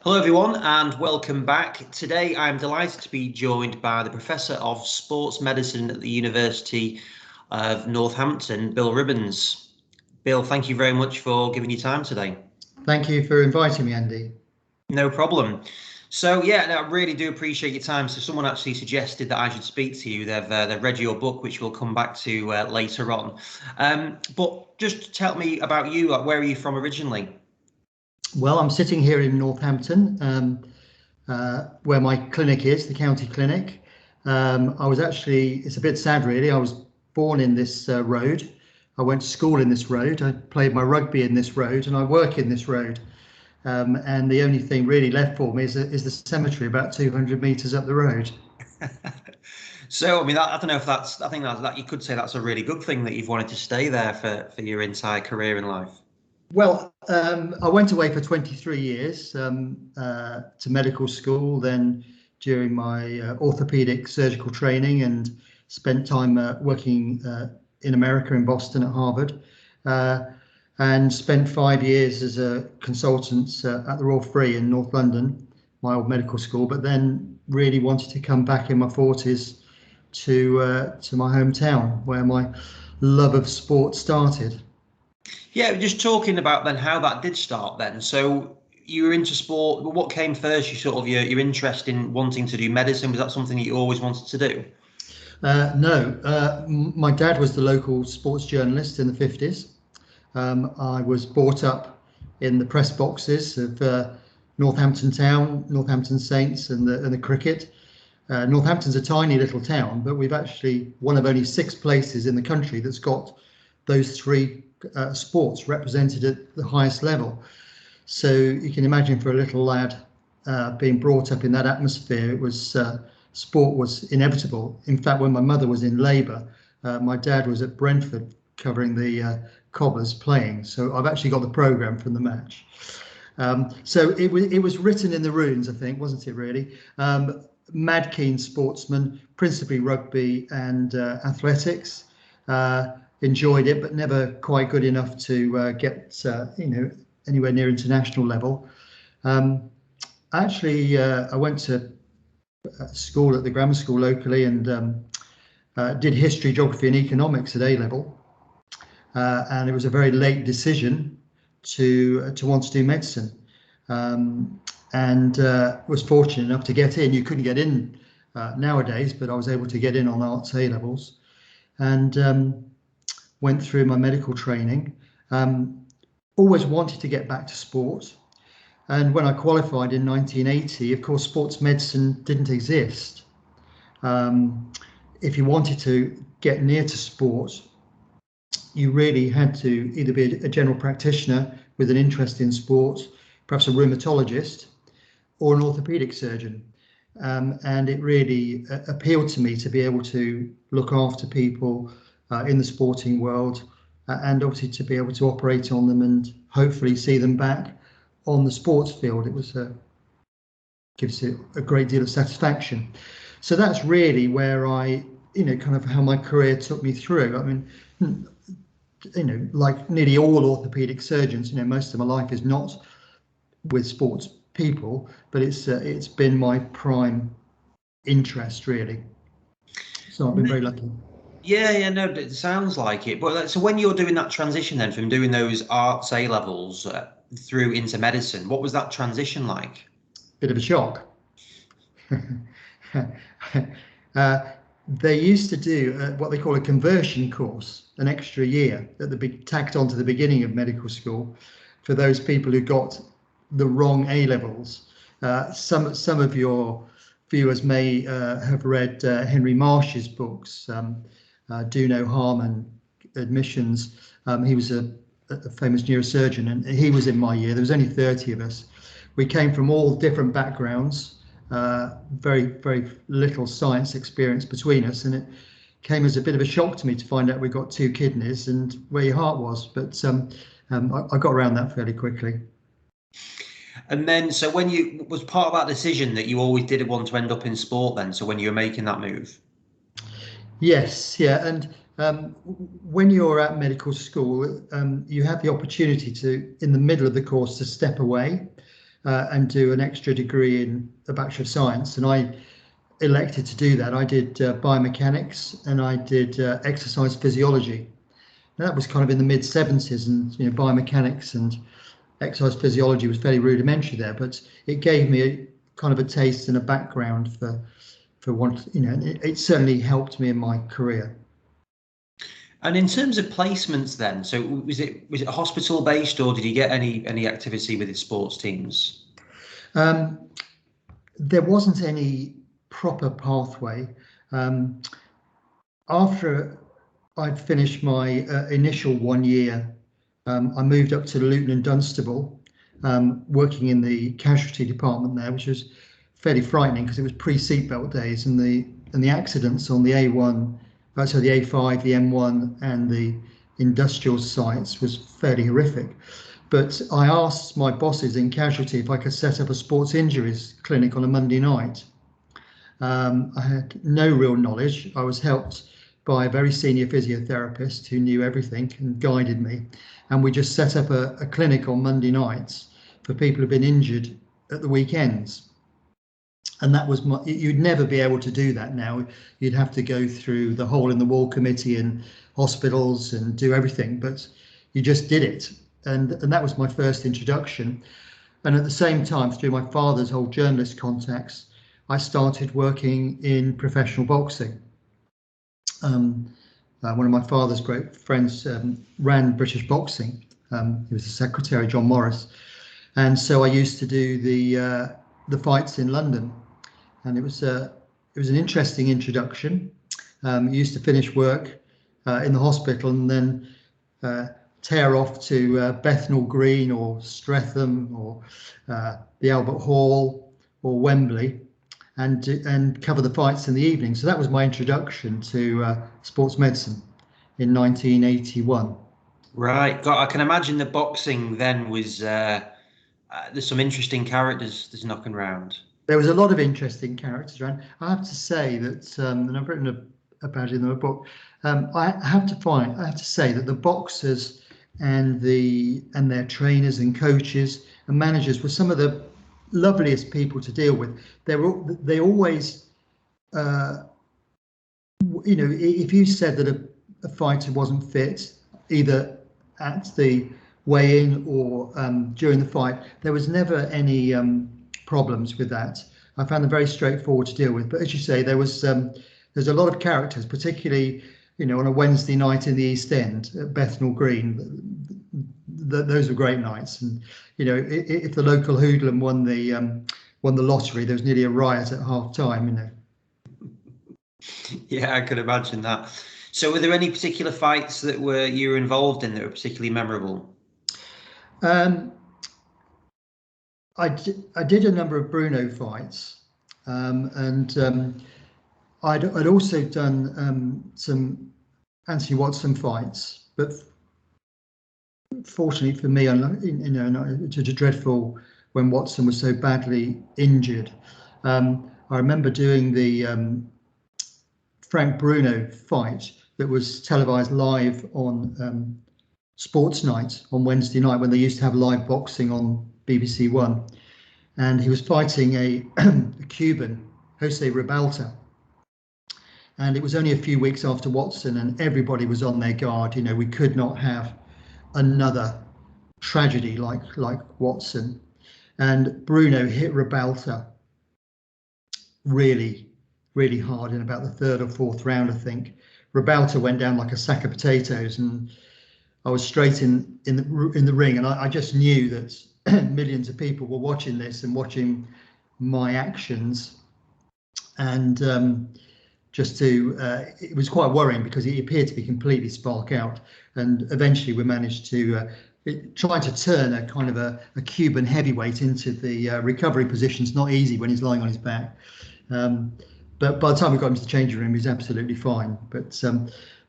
Hello everyone and welcome back. Today I'm delighted to be joined by the Professor of Sports Medicine at the University of Northampton, Bill Ribbans. Bill, thank you very much for giving your time today. Thank you for inviting me, Andy. No problem. So I really do appreciate your time. So someone actually suggested that I should speak to you. They've read your book, which we'll come back to later on. But just tell me about you. Like, where are you from originally? Well, I'm sitting here in Northampton, where my clinic is, the county clinic. It's a bit sad really, I was born in this road. I went to school in this road, I played my rugby in this road, and I work in this road. And the only thing really left for me is the cemetery about 200 metres up the road. So, I mean, I don't know if I think that you could say that's a really good thing that you've wanted to stay there for your entire career in life. Well, I went away for 23 years to medical school, then during my orthopaedic surgical training, and spent time working in America, in Boston at Harvard, and spent 5 years as a consultant at the Royal Free in North London, my old medical school, but then really wanted to come back in my 40s to my hometown, where my love of sport started. Yeah, just talking about then how that did start then. So you were into sport, but what came first? Your interest in wanting to do medicine, was that something that you always wanted to do? No, my dad was the local sports journalist in the 50s. I was brought up in the press boxes of Northampton Town, Northampton Saints, and the cricket. Northampton's a tiny little town, but we've actually one of only 6 places in the country that's got those 3 sports represented at the highest level. So you can imagine, for a little lad being brought up in that atmosphere, it was sport was inevitable. In fact, when my mother was in labour, my dad was at Brentford covering the Cobbers playing. So I've actually got the programme from the match. So it was written in the runes, I think, wasn't it really? Mad keen sportsman, principally rugby and athletics. Enjoyed it, but never quite good enough to get anywhere near international level. I went to school at the grammar school locally, and did history, geography and economics at A level, and it was a very late decision to want to do medicine, and was fortunate enough to get in. You couldn't get in nowadays, but I was able to get in on arts A levels, and went through my medical training. Always wanted to get back to sport. And when I qualified in 1980, of course, sports medicine didn't exist. If you wanted to get near to sport, you really had to either be a general practitioner with an interest in sport, perhaps a rheumatologist, or an orthopaedic surgeon. And it really appealed to me to be able to look after people in the sporting world, and obviously to be able to operate on them and hopefully see them back on the sports field. It was gives it a great deal of satisfaction. So that's really where I, kind of how my career took me through. I mean, like nearly all orthopaedic surgeons, most of my life is not with sports people, but it's been my prime interest really. So I've been very lucky. Yeah, no, it sounds like it. But so when you're doing that transition then from doing those arts A levels through into medicine, what was that transition like? Bit of a shock. They used to do what they call a conversion course, an extra year tacked onto the beginning of medical school for those people who got the wrong A levels. Some of your viewers may have read Henry Marsh's books. Do No Harm and Admissions. He was a famous neurosurgeon, and he was in my year. There was only 30 of us. We came from all different backgrounds, very, very little science experience between us, and it came as a bit of a shock to me to find out we got 2 kidneys and where your heart was. But I got around that fairly quickly. And then, so when you was part of that decision that you always did want to end up in sport then, so when you were making that move? Yes, yeah, and when you're at medical school, you have the opportunity to, in the middle of the course, to step away. and do an extra degree in a Bachelor of Science, and I elected to do that. I did biomechanics and I did exercise physiology. Now, that was kind of in the mid 70s, and biomechanics and exercise physiology was fairly rudimentary there, but it gave me a kind of a taste and a background for what, it certainly helped me in my career. And in terms of placements then, so was it hospital based, or did you get any activity with the sports teams? There wasn't any proper pathway. After I'd finished my initial 1 year, I moved up to Luton and Dunstable, working in the casualty department there, which was fairly frightening because it was pre-seatbelt days, and the accidents on the A1, so the A5, the M1 and the industrial sites was fairly horrific. But I asked my bosses in casualty if I could set up a sports injuries clinic on a Monday night. I had no real knowledge. I was helped by a very senior physiotherapist who knew everything and guided me. And we just set up a clinic on Monday nights for people who've been injured at the weekends. And that was you'd never be able to do that now. You'd have to go through the hole in the wall committee in hospitals and do everything, but you just did it. And that was my first introduction. And at the same time, through my father's whole journalist contacts, I started working in professional boxing. One of my father's great friends ran British boxing. He was the secretary, John Morris. And so I used to do the fights in London. And it was an interesting introduction. Used to finish work in the hospital and then tear off to Bethnal Green or Streatham or the Albert Hall or Wembley and cover the fights in the evening. So that was my introduction to sports medicine in 1981. Right. God, I can imagine the boxing then was there's some interesting characters that's knocking around. There was a lot of interesting characters around. I have to say that, and I've written about it in the book. I have to say that the boxers and their trainers and coaches and managers were some of the loveliest people to deal with. They always, if you said that a fighter wasn't fit, either at the weigh-in or during the fight, there was never any problems with that. I found them very straightforward to deal with. But as you say, there's a lot of characters, particularly on a Wednesday night in the East End at Bethnal Green. Those were great nights, and if the local hoodlum won the lottery, there was nearly a riot at half time. Yeah, I could imagine that. So, were there any particular fights that you were involved in that were particularly memorable? I did a number of Bruno fights, and I'd also done some Anthony Watson fights, but fortunately for me, it was dreadful when Watson was so badly injured. I remember doing the Frank Bruno fight that was televised live on Sports Night on Wednesday night, when they used to have live boxing on BBC One, and he was fighting a Cuban, Jose Ribalta, and it was only a few weeks after Watson, and everybody was on their guard. We could not have another tragedy like Watson, and Bruno hit Ribalta really, really hard in about the third or fourth round, I think. Ribalta went down like a sack of potatoes, and I was straight in the ring, and I just knew that millions of people were watching this and watching my actions, and it was quite worrying because he appeared to be completely spark out, and eventually we managed to try to turn a kind of a Cuban heavyweight into the recovery position's not easy when he's lying on his back. But by the time we got him to the changing room, he was absolutely fine. But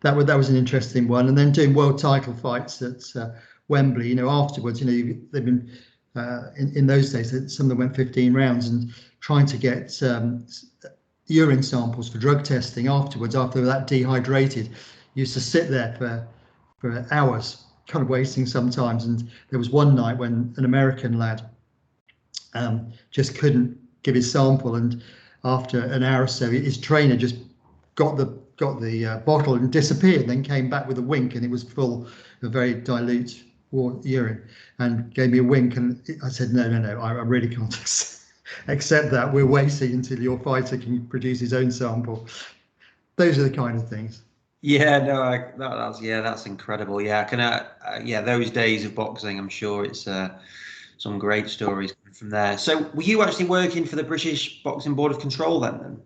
that was an interesting one. And then doing world title fights at Wembley, afterwards, they've been in those days, some of them went 15 rounds, and trying to get urine samples for drug testing afterwards, after they were that dehydrated, used to sit there for hours, kind of waiting sometimes. And there was one night when an American lad just couldn't give his sample, and after an hour or so, his trainer just got the bottle and disappeared, then came back with a wink, and it was full of very dilute urine, and gave me a wink, and I said, no, I really can't accept that. We're waiting until your fighter can produce his own sample. Those are the kind of things. Yeah, no, that's incredible. Yeah, those days of boxing, I'm sure it's some great stories from there. So, were you actually working for the British Boxing Board of Control then?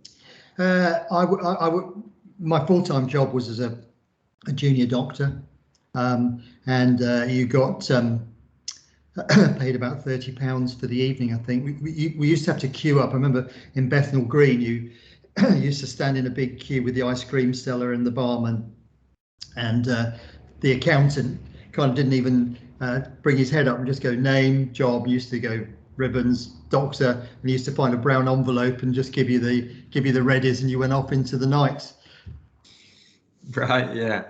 My full-time job was as a junior doctor, and you got paid about £30 for the evening, I think. We used to have to queue up. I remember in Bethnal Green, you used to stand in a big queue with the ice cream seller and the barman, and the accountant kind of didn't even bring his head up and just go name, job. He used to go Ribbans, doctor, and he used to find a brown envelope and just give you the readies, and you went off into the night. Right.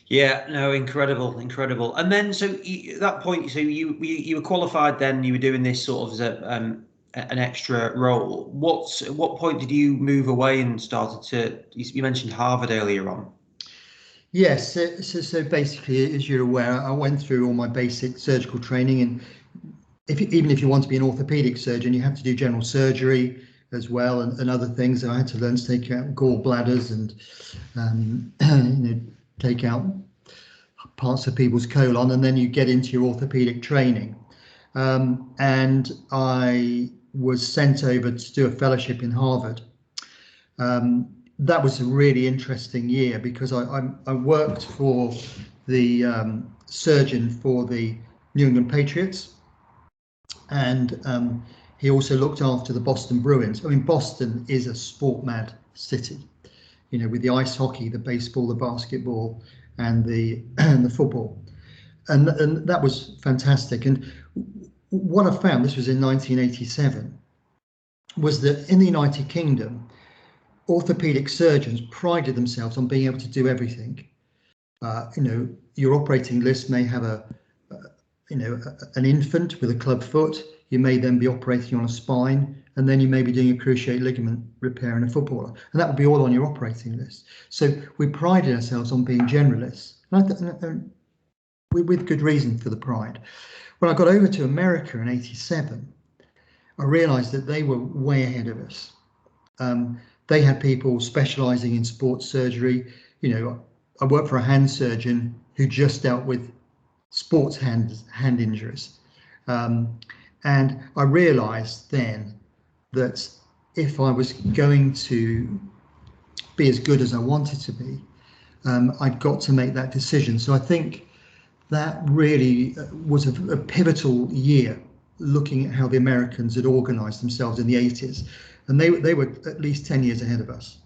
Yeah. No, incredible. And then, so at that point, so you were qualified. Then you were doing this sort of as an extra role. What point did you move away and started to? You mentioned Harvard earlier on. Yes. So basically, as you're aware, I went through all my basic surgical training, and even if you want to be an orthopaedic surgeon, you have to do general surgery as well, and other things. I had to learn to take out gallbladders and take out parts of people's colon, and then you get into your orthopaedic training. And I was sent over to do a fellowship in Harvard. That was a really interesting year because I worked for the surgeon for the New England Patriots, and he also looked after the Boston Bruins. I mean, Boston is a sport-mad city, with the ice hockey, the baseball, the basketball, and the football, and that was fantastic. And what I found, this was in 1987, was that in the United Kingdom, orthopaedic surgeons prided themselves on being able to do everything. Your operating list may have an infant with a club foot. You may then be operating on a spine, and then you may be doing a cruciate ligament repair in a footballer, and that would be all on your operating list. So we prided ourselves on being generalists, and with good reason for the pride. When I got over to America in '87, I realised that they were way ahead of us. They had people specialising in sports surgery. I worked for a hand surgeon who just dealt with sports hand injuries. And I realised then that if I was going to be as good as I wanted to be, I'd got to make that decision. So I think that really was a pivotal year, looking at how the Americans had organised themselves in the 80s. And they were at least 10 years ahead of us.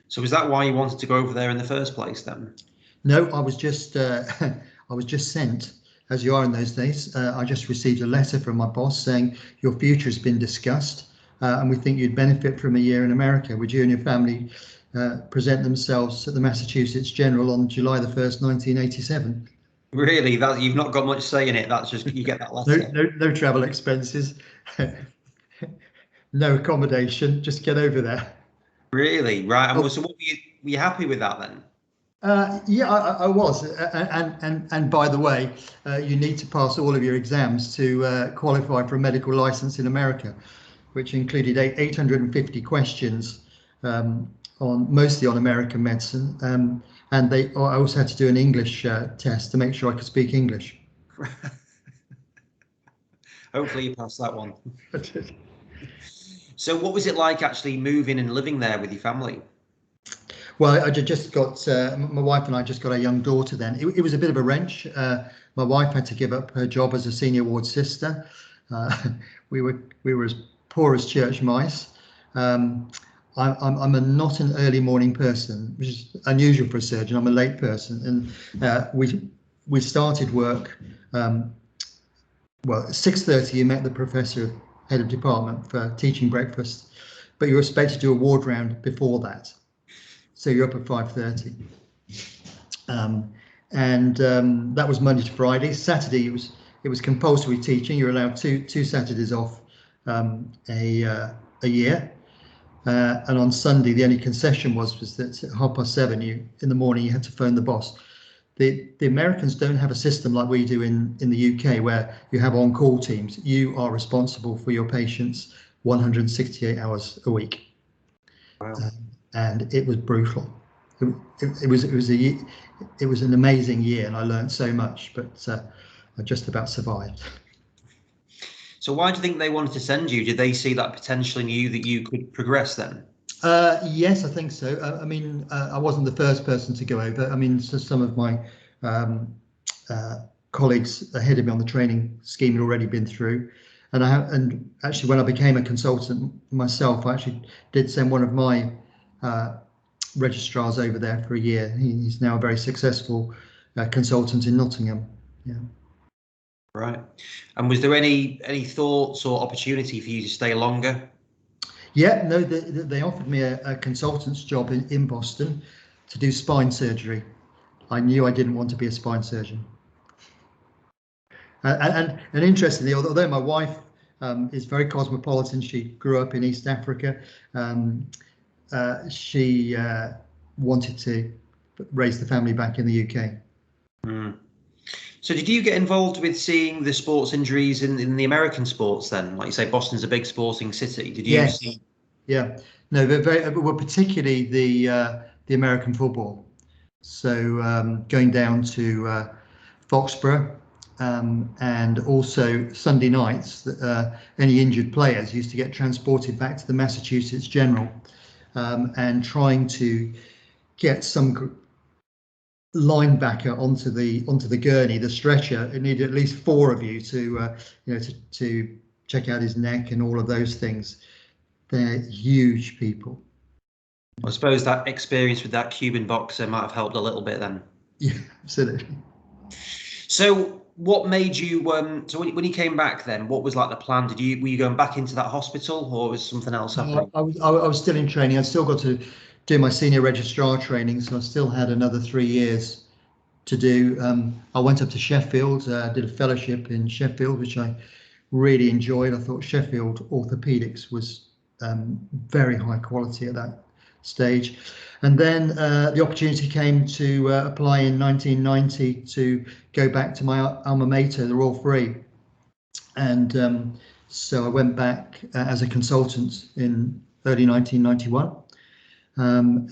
So is that why you wanted to go over there in the first place then? No, I was just sent, as you are in those days. I just received a letter from my boss saying your future has been discussed, and we think you'd benefit from a year in America. Would you and your family present themselves at the Massachusetts General on July the 1st, 1987? Really? You've not got much say in it. That's just, you get that letter. No travel expenses, no accommodation. Just get over there. Really? Right. And so, were you happy with that then? Yeah, I was. And by the way, you need to pass all of your exams to qualify for a medical license in America, which included 850 questions, mostly on American medicine. And I also had to do an English test to make sure I could speak English. Hopefully you passed that one. So what was it like actually moving and living there with your family? Well, I just got, my wife and I just got a young daughter then. It was a bit of a wrench. My wife had to give up her job as a senior ward sister. We were as poor as church mice. I'm not an early morning person, which is unusual for a surgeon. I'm a late person, and we started work. Well, at 6:30 you met the professor, head of department, for teaching breakfast, but you were expected to do a ward round before that. So you're up at 5:30, and that was Monday to Friday. Saturday it was it was compulsory teaching. You're allowed two Saturdays off a year. And on Sunday, the only concession was that at 7:30 in the morning, you had to phone the boss. The Americans don't have a system like we do in the UK, where you have on-call teams. You are responsible for your patients 168 hours a week. Wow. And it was brutal. It was an amazing year, and I learned so much, but I just about survived. So why do you think they wanted to send you? Did they see that potential in you that you could progress then? Yes, I think so. I mean, I wasn't the first person to go over. I mean, so some of my colleagues ahead of me on the training scheme had already been through. And actually, when I became a consultant myself, I actually did send one of my registrars over there for a year. He's now a very successful consultant in Nottingham. Yeah. Right. And was there any thoughts or opportunity for you to stay longer? Yeah, no, they offered me a consultant's job in Boston to do spine surgery. I knew I didn't want to be a spine surgeon. And interestingly, although my wife is very cosmopolitan, she grew up in East Africa, she wanted to raise the family back in the UK. Mm. So did you get involved with seeing the sports injuries in the American sports then? Like you say, Boston's a big sporting city. Did you Yes. see? Yeah. No, well, particularly the American football. So going down to Foxborough, and also Sunday nights, any injured players used to get transported back to the Massachusetts General, and trying to get some linebacker onto the gurney, the stretcher. It needed at least 4 of you to check out his neck and all of those things. They're huge people. I suppose that experience with that Cuban boxer might have helped a little bit then. Yeah, absolutely. So what made you so when you came back then, what was like the plan? were you going back into that hospital, or was something else happening? I was still in training. I still got to do my senior registrar training, so I still had another 3 years to do. I went up to Sheffield, did a fellowship in Sheffield, which I really enjoyed. I thought Sheffield orthopedics was very high quality at that stage. And then the opportunity came to apply in 1990 to go back to my alma mater, the Royal Free. And so I went back as a consultant in early 1991,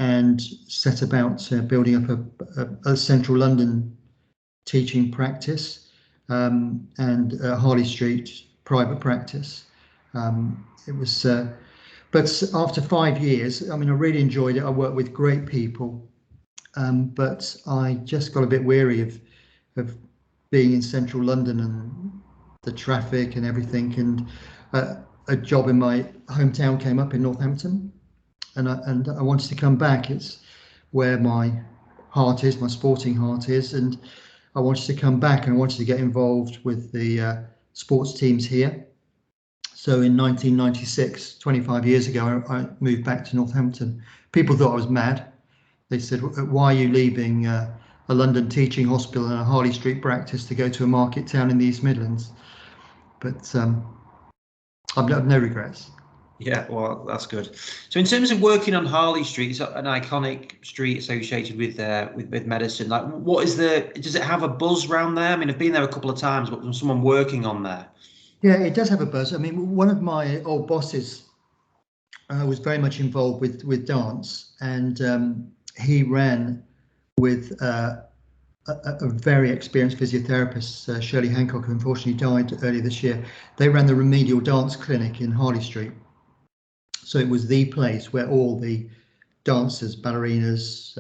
and set about building up a central London teaching practice, and Harley Street private practice. It was, but after 5 years, I mean, I really enjoyed it. I worked with great people, but I just got a bit weary of being in central London and the traffic and everything. And a job in my hometown came up in Northampton, and I wanted to come back. It's where my heart is, my sporting heart is, and I wanted to come back, and I wanted to get involved with the sports teams here. So in 1996, 25 years ago, I moved back to Northampton. People thought I was mad. They said, "Why are you leaving a London teaching hospital and a Harley Street practice to go to a market town in the East Midlands?" But I've no regrets. Yeah, well, that's good. So in terms of working on Harley Street, it's an iconic street associated with medicine. Like, does it have a buzz around there? I mean, I've been there a couple of times, but there's someone working on there. Yeah, it does have a buzz. I mean, one of my old bosses was very much involved with dance, and he ran with a very experienced physiotherapist, Shirley Hancock, who unfortunately died earlier this year. They ran the remedial dance clinic in Harley Street. So it was the place where all the dancers, ballerinas,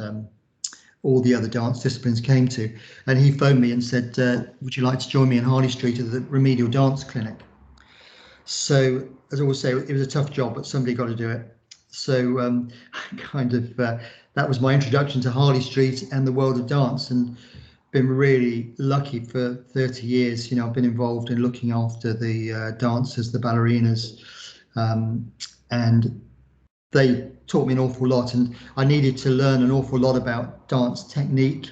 all the other dance disciplines came to. And he phoned me and said, "Would you like to join me in Harley Street at the remedial dance clinic?" So, as I always say, it was a tough job, but somebody got to do it. So that was my introduction to Harley Street and the world of dance, and been really lucky for 30 years. I've been involved in looking after the dancers, the ballerinas, and they taught me an awful lot, and I needed to learn an awful lot about dance technique,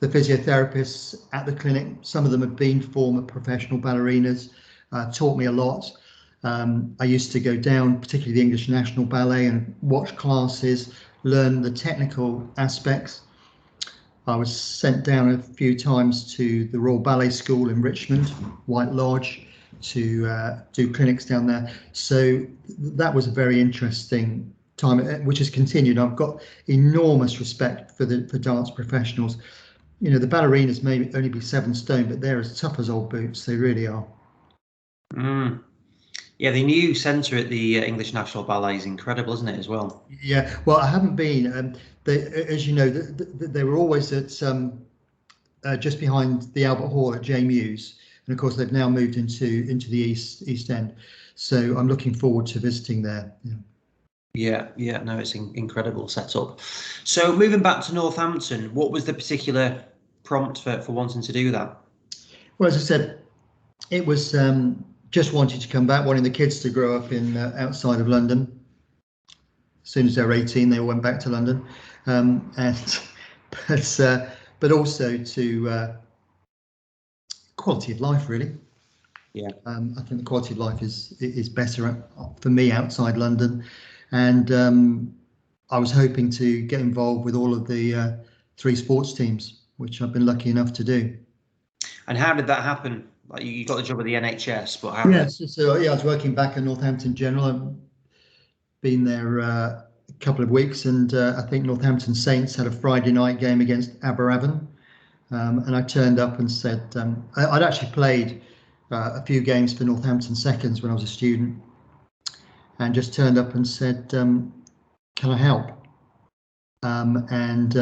the physiotherapists at the clinic, some of them have been former professional ballerinas, taught me a lot. I used to go down, particularly the English National Ballet, and watch classes, learn the technical aspects. I was sent down a few times to the Royal Ballet School in Richmond, White Lodge, to do clinics down there. So that was a very interesting time, which has continued. I've got enormous respect for dance professionals. You know, the ballerinas may only be 7 stone, but they're as tough as old boots. They really are. Mm. Yeah, the new centre at the English National Ballet is incredible, isn't it, as well? Yeah, well, I haven't been. As you know, they were always at just behind the Albert Hall at J Mews, and of course they've now moved into the East End. So I'm looking forward to visiting there. Yeah, no, it's an incredible setup. So moving back to Northampton, what was the particular prompt for wanting to do that? Well, as I said, it was just wanting to come back, wanting the kids to grow up in outside of London. As soon as they were 18, they all went back to London, but also to quality of life, really. Yeah. I think the quality of life is better for me outside London, and I was hoping to get involved with all of the 3 sports teams, which I've been lucky enough to do. And how did that happen? Like, you got the job at the NHS, but how? Yes, so I was working back at Northampton General. I've been there a couple of weeks, and I think Northampton Saints had a Friday night game against Aberavon, and I turned up and said I'd actually played a few games for Northampton Seconds when I was a student, and just turned up and said, can I help? And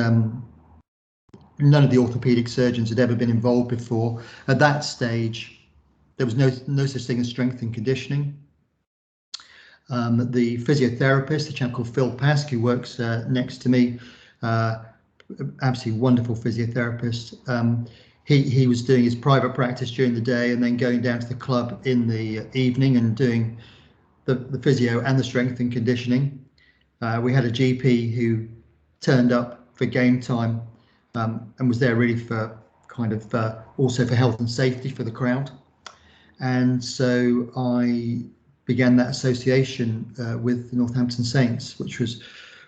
none of the orthopaedic surgeons had ever been involved before. At that stage, there was no such thing as strength and conditioning. The physiotherapist, a chap called Phil Pask, who works next to me, absolutely wonderful physiotherapist. He was doing his private practice during the day and then going down to the club in the evening and doing the physio and the strength and conditioning. We had a GP who turned up for game time and was there really for kind of also for health and safety for the crowd. And so I began that association with the Northampton Saints, which was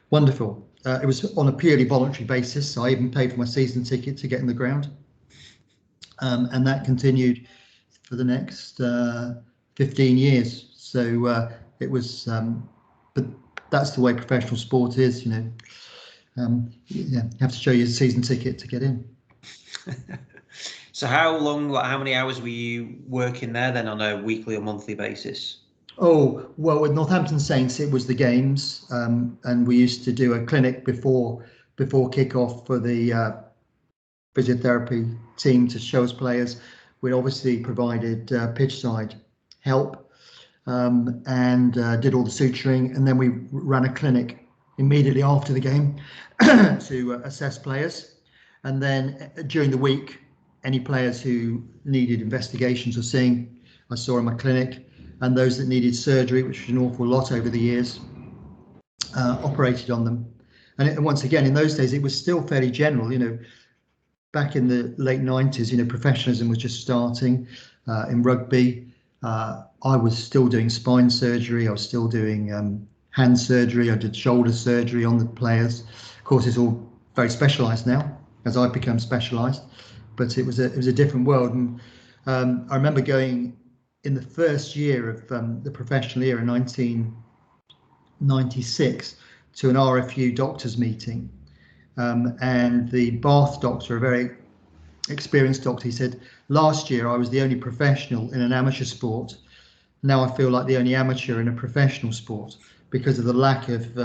wonderful. It was on a purely voluntary basis, so I even paid for my season ticket to get in the ground. And that continued for the next 15 years. So it was, but that's the way professional sport is, you know. You have to show your season ticket to get in. So how long, like, how many hours were you working there then on a weekly or monthly basis? Oh, well, with Northampton Saints, it was the games, and we used to do a clinic before kick-off for the physiotherapy team to show us players. We obviously provided pitch side help and did all the suturing, and then we ran a clinic immediately after the game to assess players. And then during the week, any players who needed investigations or seeing, I saw in my clinic, and those that needed surgery, which was an awful lot over the years, operated on them. And once again, in those days, it was still fairly general, you know. Back in the late 90s, you know, professionalism was just starting in rugby. I was still doing spine surgery. I was still doing hand surgery. I did shoulder surgery on the players. Of course, it's all very specialised now, as I've become specialised. But it was a different world. And I remember going in the first year of the professional year in 1996 to an RFU doctors meeting. And the Bath doctor, a very experienced doctor, he said, last year I was the only professional in an amateur sport. Now I feel like the only amateur in a professional sport because of the lack of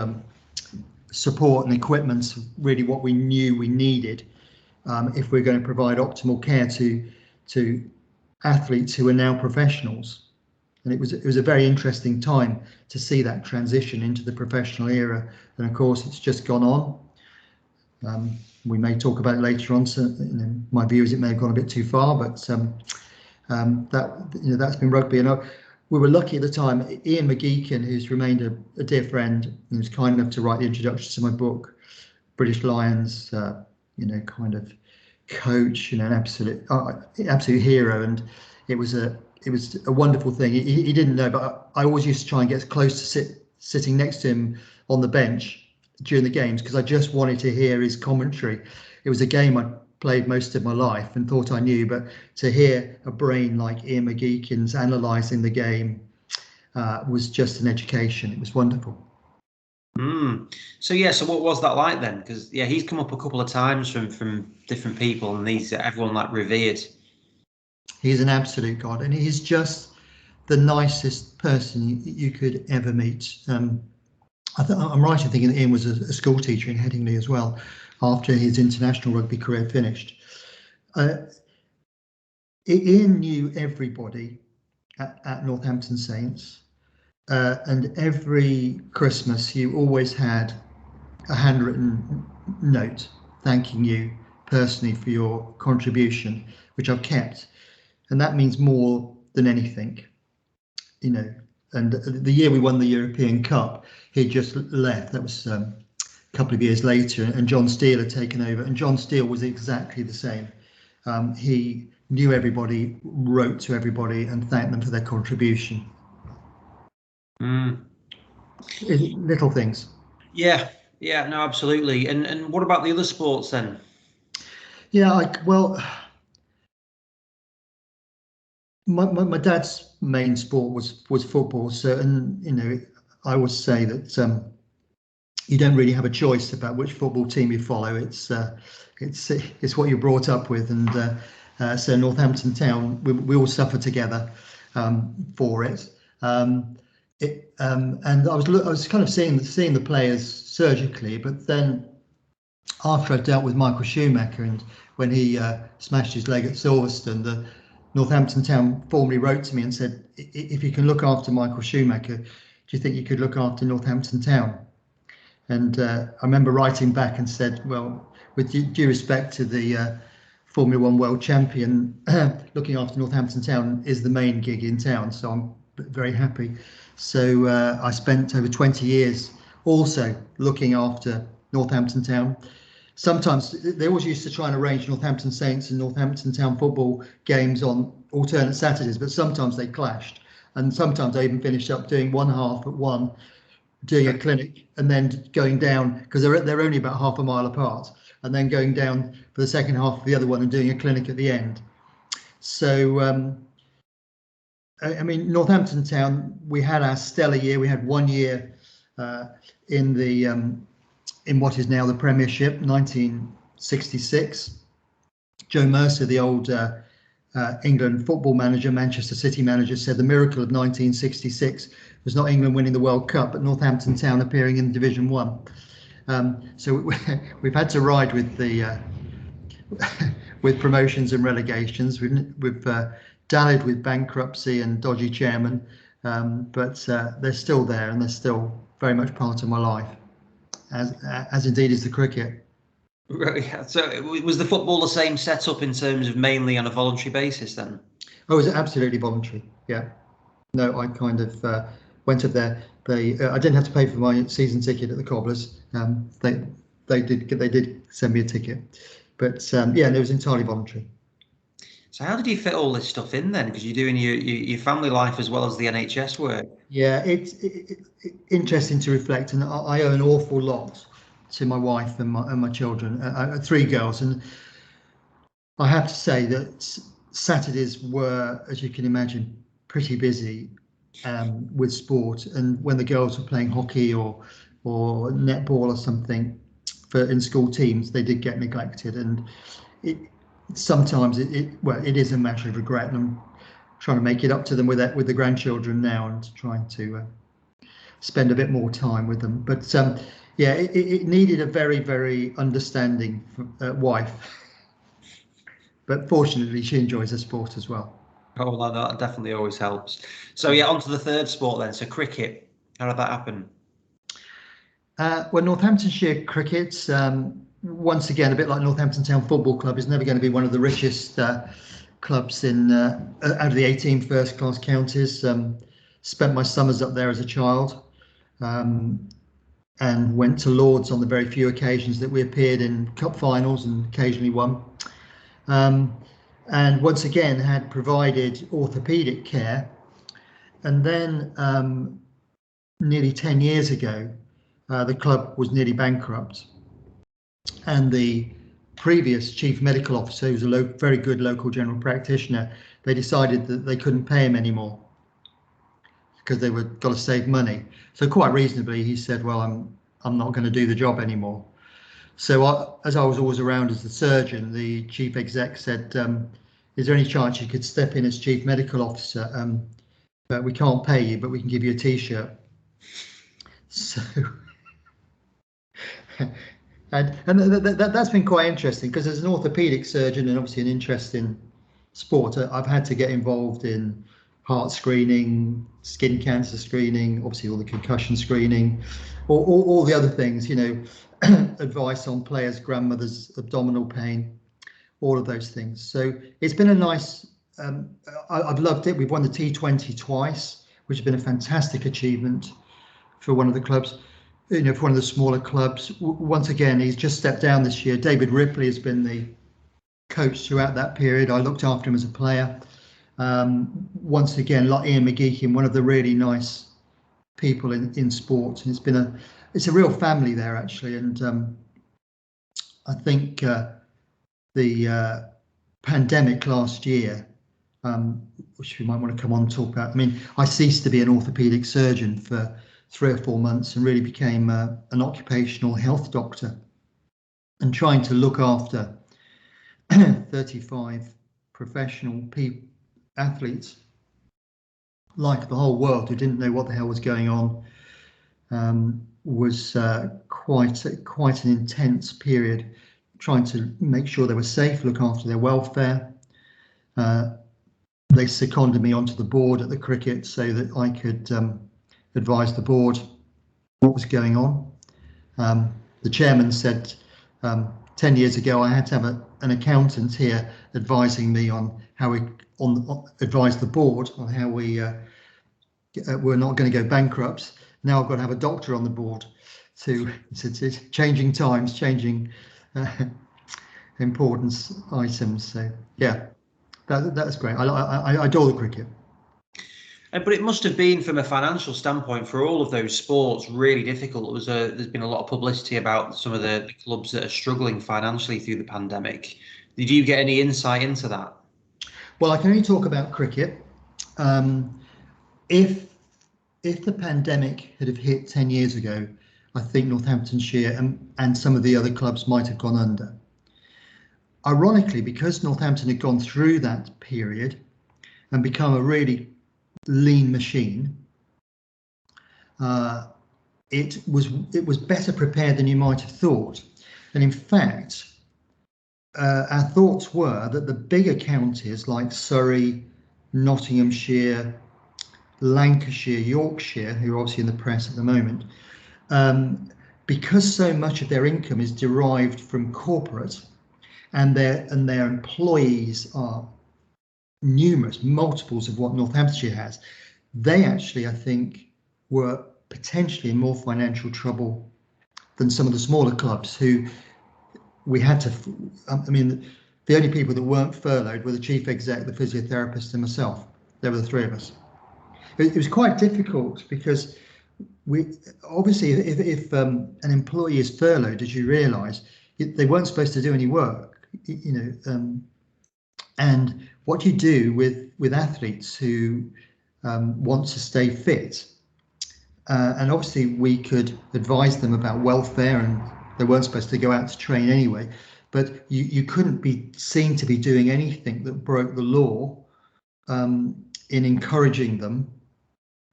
support and equipment, really what we knew we needed if we're going to provide optimal care to athletes who are now professionals. And it was a very interesting time to see that transition into the professional era. And of course, it's just gone on. We may talk about it later on. So, you know, my view is it may have gone a bit too far, but that's been rugby. And we were lucky at the time. Ian McGeechan, who's remained a dear friend, and was kind enough to write the introduction to my book, British Lions. Kind of coach, an absolute hero, and it was a wonderful thing. He didn't know, but I always used to try and get close to sitting next to him on the bench during the games, because I just wanted to hear his commentary. It was a game I played most of my life and thought I knew, but to hear a brain like Ian McGeechan's analysing the game was just an education. It was wonderful. So what was that like then? Because he's come up a couple of times from different people, and everyone like revered. He's an absolute god, and he's just the nicest person you could ever meet. I'm right in thinking that Ian was a school teacher in Headingley as well, after his international rugby career finished. Ian knew everybody at Northampton Saints, and every Christmas you always had a handwritten note thanking you personally for your contribution, which I've kept, and that means more than anything, you know. And the year we won the European Cup, he just left. That was a couple of years later, and John Steele had taken over, and John Steele was exactly the same. He knew everybody, wrote to everybody, and thanked them for their contribution. Little things. Yeah, no, absolutely. And what about the other sports then? My dad's main sport was football. So, and you know, I would say that you don't really have a choice about which football team you follow. It's what you're brought up with, and so Northampton Town, we all suffer together for it. And I was kind of seeing the players surgically, but then after I dealt with Michael Schumacher, and when he smashed his leg at Silverstone, the Northampton Town formally wrote to me and said, if you can look after Michael Schumacher, do you think you could look after Northampton Town? And I remember writing back and said, well, with due respect to the Formula One world champion, looking after Northampton Town is the main gig in town, so I'm very happy. So I spent over 20 years also looking after Northampton Town. Sometimes they always used to try and arrange Northampton Saints and Northampton Town football games on alternate Saturdays, but sometimes they clashed, and sometimes I even finished up doing one half at one, doing a clinic, and then going down, because they're only about half a mile apart, and then going down for the second half of the other one and doing a clinic at the end. So I mean, Northampton Town, we had our stellar year. We had 1 year in what is now the Premiership, 1966. Joe Mercer, the old England football manager, Manchester City manager, said the miracle of 1966 was not England winning the World Cup, but Northampton Town appearing in Division 1. So we've had to ride with the with promotions and relegations. We've dallied with bankruptcy and dodgy chairman, but they're still there, and they're still very much part of my life, as indeed is the cricket. Right. So was the football the same setup in terms of mainly on a voluntary basis then? Oh, it was absolutely voluntary. Yeah. No, I kind of went up there. I didn't have to pay for my season ticket at the Cobblers. They did send me a ticket, but it was entirely voluntary. So how did you fit all this stuff in then? Because you're doing your family life as well as the NHS work. Yeah, it's interesting to reflect, and I owe an awful lot to my wife and my children, 3 girls, and I have to say that Saturdays were, as you can imagine, pretty busy with sport, and when the girls were playing hockey or netball or something in school teams, they did get neglected, and sometimes it is a matter of regret, and I'm trying to make it up to them with the grandchildren now, and trying to spend a bit more time with them. But it needed a very, very understanding wife, but fortunately she enjoys the sport as well. Oh, well, that definitely always helps. So on to the third sport then. So cricket, how did that happen? Well, Northamptonshire cricket, once again, a bit like Northampton Town Football Club, is never going to be one of the richest clubs in out of the 18 first-class counties. Spent my summers up there as a child, and went to Lords on the very few occasions that we appeared in cup finals and occasionally won. and once again had provided orthopaedic care. And then nearly 10 years ago, the club was nearly bankrupt, and the previous chief medical officer, who was a very good local general practitioner, they decided that they couldn't pay him anymore because they were got to save money. So quite reasonably, he said, well, I'm not going to do the job anymore. So as I was always around as the surgeon, the chief exec said, is there any chance you could step in as chief medical officer? But we can't pay you, but we can give you a t-shirt. So and that's been quite interesting, because as an orthopaedic surgeon and obviously an interest in sport, I've had to get involved in heart screening, skin cancer screening, obviously all the concussion screening, all the other things, you know, advice on players' grandmothers' abdominal pain, all of those things. So it's been a nice, I've loved it. We've won the T20 twice, which has been a fantastic achievement for one of the clubs, you know, for one of the smaller clubs. Once again, he's just stepped down this year. David Ripley has been the coach throughout that period. I looked after him as a player. Once again, like Ian McGeechan, one of the really nice people in sport, and it's a real family there, actually. And I think the pandemic last year, which we might want to come on and talk about. I mean, I ceased to be an orthopaedic surgeon for 3 or 4 months and really became an occupational health doctor, and trying to look after 35 professional athletes like the whole world who didn't know what the hell was going on was quite an intense period, trying to make sure they were safe, look after their welfare. They seconded me onto the board at the cricket so that I could advise the board what was going on. The chairman said 10 years ago I had to have an accountant here advising me on how we advise the board on how we're not going to go bankrupt. Now I've got to have a doctor on the board. It's changing times, changing importance items. So yeah, that's great. I adore the cricket. But it must have been, from a financial standpoint, for all of those sports, really difficult. There's been a lot of publicity about some of the clubs that are struggling financially through the pandemic. Did you get any insight into that? Well, I can only talk about cricket. If the pandemic had have hit 10 years ago, I think Northamptonshire and some of the other clubs might have gone under. Ironically, because Northampton had gone through that period and become a really lean machine, it was better prepared than you might have thought. And in fact, our thoughts were that the bigger counties like Surrey, Nottinghamshire, Lancashire, Yorkshire, who are obviously in the press at the moment, because so much of their income is derived from corporate, and their employees are numerous, multiples of what Northamptonshire has, they actually, I think, were potentially in more financial trouble than some of the smaller clubs who we had to, I mean, the only people that weren't furloughed were the chief exec, the physiotherapist, and myself. There were the three of us. It was quite difficult because we obviously, if an employee is furloughed, as you realise, they weren't supposed to do any work, you know. And what you do with athletes who want to stay fit, and obviously we could advise them about welfare, and they weren't supposed to go out to train anyway, but you couldn't be seen to be doing anything that broke the law in encouraging them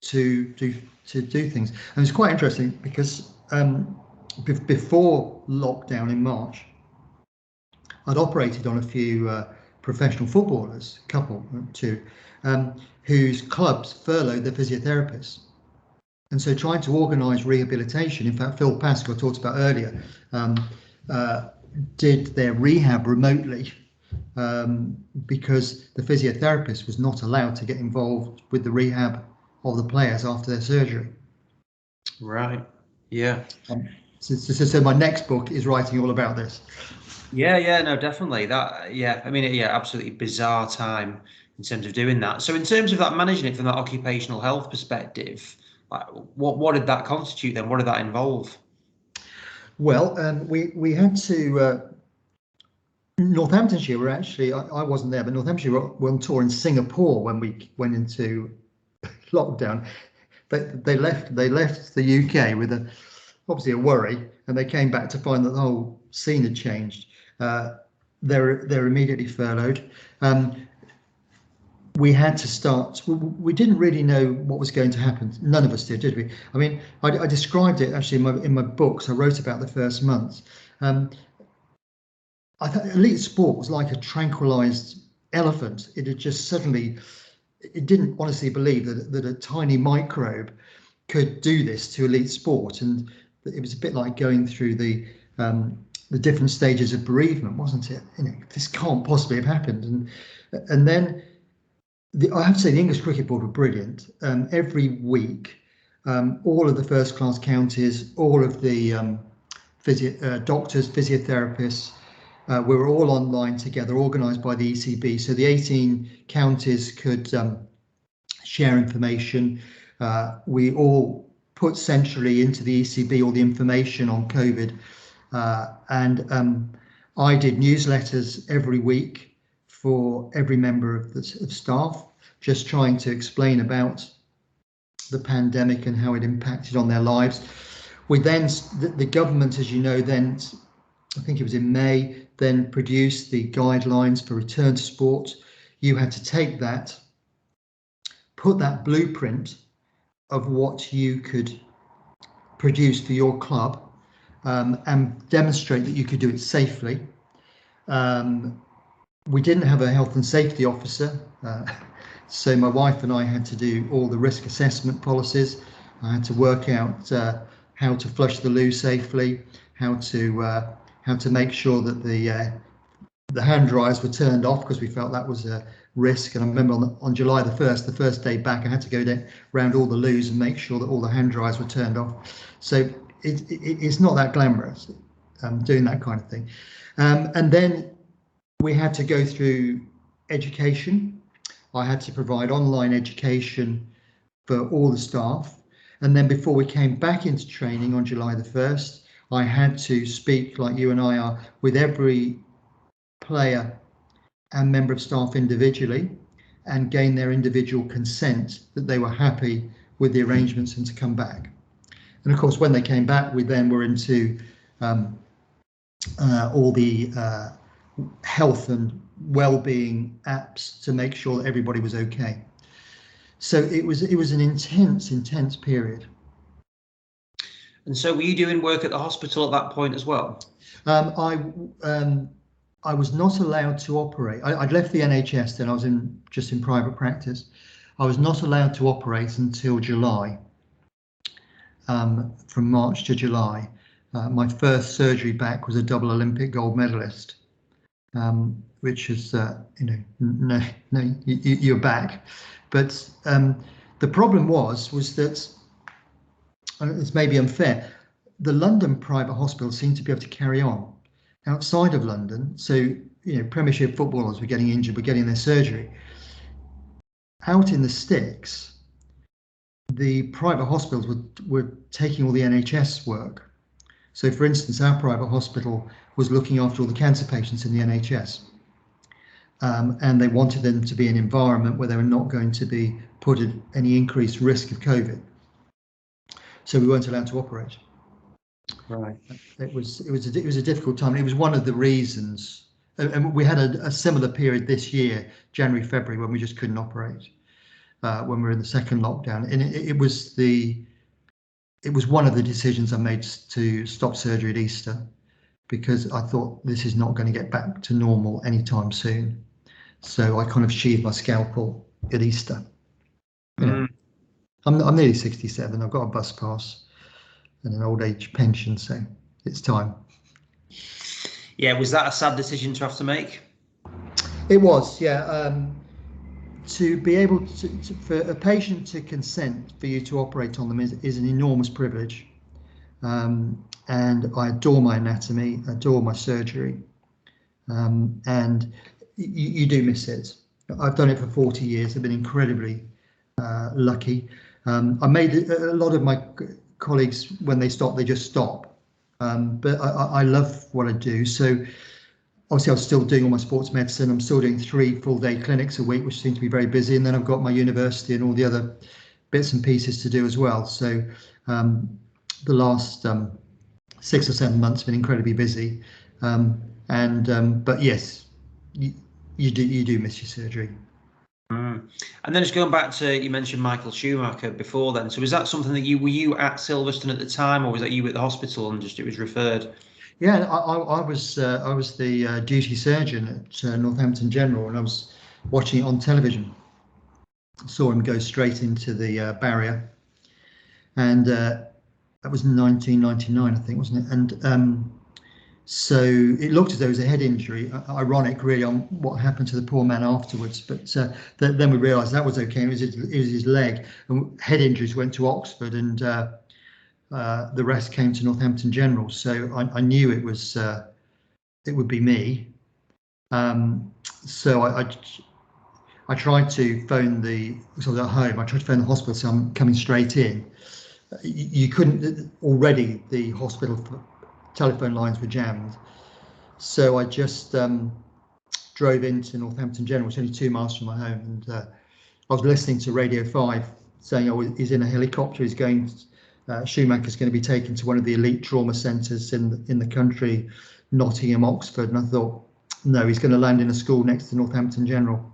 to do things. And it's quite interesting because before lockdown in March, I'd operated on a few professional footballers, two, whose clubs furloughed their physiotherapists. And so trying to organise rehabilitation, in fact, Phil Pascal talked about earlier, did their rehab remotely because the physiotherapist was not allowed to get involved with the rehab of the players after their surgery. Right. Yeah. So my next book is writing all about this. Yeah, no, definitely. That, yeah, I mean, yeah, absolutely bizarre time in terms of doing that. So in terms of that, managing it from that occupational health perspective, like, what did that constitute then? What did that involve? Well, we had to. Northamptonshire were actually, I wasn't there, but Northamptonshire were on tour in Singapore when we went into lockdown. They left the UK with obviously a worry, and they came back to find that the whole scene had changed. They're immediately furloughed. We had to start. We didn't really know what was going to happen. None of us did we? I mean, I described it actually in my books. I wrote about the first months. I thought elite sport was like a tranquilized elephant. It had just suddenly, it didn't honestly believe that a tiny microbe could do this to elite sport. And it was a bit like going through the different stages of bereavement, wasn't it? You know, this can't possibly have happened. And then I have to say the English Cricket Board were brilliant. Every week, all of the first class counties, all of the doctors, physiotherapists, we were all online together, organised by the ECB. So the 18 counties could share information. We all put centrally into the ECB all the information on COVID. And I did newsletters every week for every member of staff, just trying to explain about the pandemic and how it impacted on their lives. We then, the government, as you know, then, I think it was in May, then produced the guidelines for return to sport. You had to take that, put that blueprint of what you could produce for your club, and demonstrate that you could do it safely. We didn't have a health and safety officer, so my wife and I had to do all the risk assessment policies. I had to work out how to flush the loo safely, how to make sure that the hand dryers were turned off, because we felt that was a risk. And I remember on July the 1st, the first day back, I had to go around all the loos and make sure that all the hand dryers were turned off. So it's not that glamorous, doing that kind of thing. And then we had to go through education. I had to provide online education for all the staff. And then before we came back into training on July the 1st, I had to speak, like you and I are, with every player and member of staff individually and gain their individual consent that they were happy with the arrangements and to come back. And of course, when they came back, we then were into all the health and well-being apps to make sure that everybody was okay. So it was an intense period. And so were you doing work at the hospital at that point as well? I was not allowed to operate. I'd left the NHS then. I was just in private practice. I was not allowed to operate until July, from March to July. My first surgery back was a double Olympic gold medalist, which is, no, you're back. But the problem was that, and it's maybe unfair, the London private hospitals seemed to be able to carry on outside of London. So, Premiership footballers were getting injured, were getting their surgery. Out in the sticks, the private hospitals were taking all the NHS work. So, for instance, our private hospital was looking after all the cancer patients in the NHS. And they wanted them to be an environment where they were not going to be put at any increased risk of COVID. So we weren't allowed to operate. Right. It was a difficult time. It was one of the reasons, and we had a similar period this year, January, February, when we just couldn't operate, when we were in the second lockdown. And it was one of the decisions I made to stop surgery at Easter, because I thought this is not going to get back to normal anytime soon. So I kind of sheathed my scalpel at Easter. I'm nearly 67. I've got a bus pass and an old age pension, so it's time. Yeah, was that a sad decision to have to make? It was, yeah. To be able to for a patient to consent for you to operate on them is an enormous privilege. And and I adore my anatomy, adore my surgery, and you do miss it. I've done it for 40 years. I've been incredibly lucky. I made a lot of my colleagues, when they stop, they just stop. But I love what I do. So obviously, I was still doing all my sports medicine. I'm still doing 3 full-day clinics a week, which seem to be very busy. And then I've got my university and all the other bits and pieces to do as well. So the last 6 or 7 months have been incredibly busy. But yes, you do miss your surgery. And then just going back to, you mentioned Michael Schumacher before then. So was that something that were you at Silverstone at the time, or was that you at the hospital and just it was referred? Yeah, I was the duty surgeon at Northampton General, and I was watching it on television. Saw him go straight into the barrier, and that was 1999, I think, wasn't it? And so it looked as though it was a head injury. Ironic, really, on what happened to the poor man afterwards. But then we realised that was okay. It was his leg. And head injuries went to Oxford, and the rest came to Northampton General. So I knew it would be me. So I tried to phone because I was at home. I tried to phone the hospital, so I'm coming straight in. You couldn't already. The hospital telephone lines were jammed, so I just drove into Northampton General, which is only 2 miles from my home, and I was listening to Radio 5 saying, "Oh, he's in a helicopter. He's going. Schumacher's going to be taken to one of the elite trauma centres in the country, Nottingham, Oxford." And I thought, no, he's going to land in a school next to Northampton General.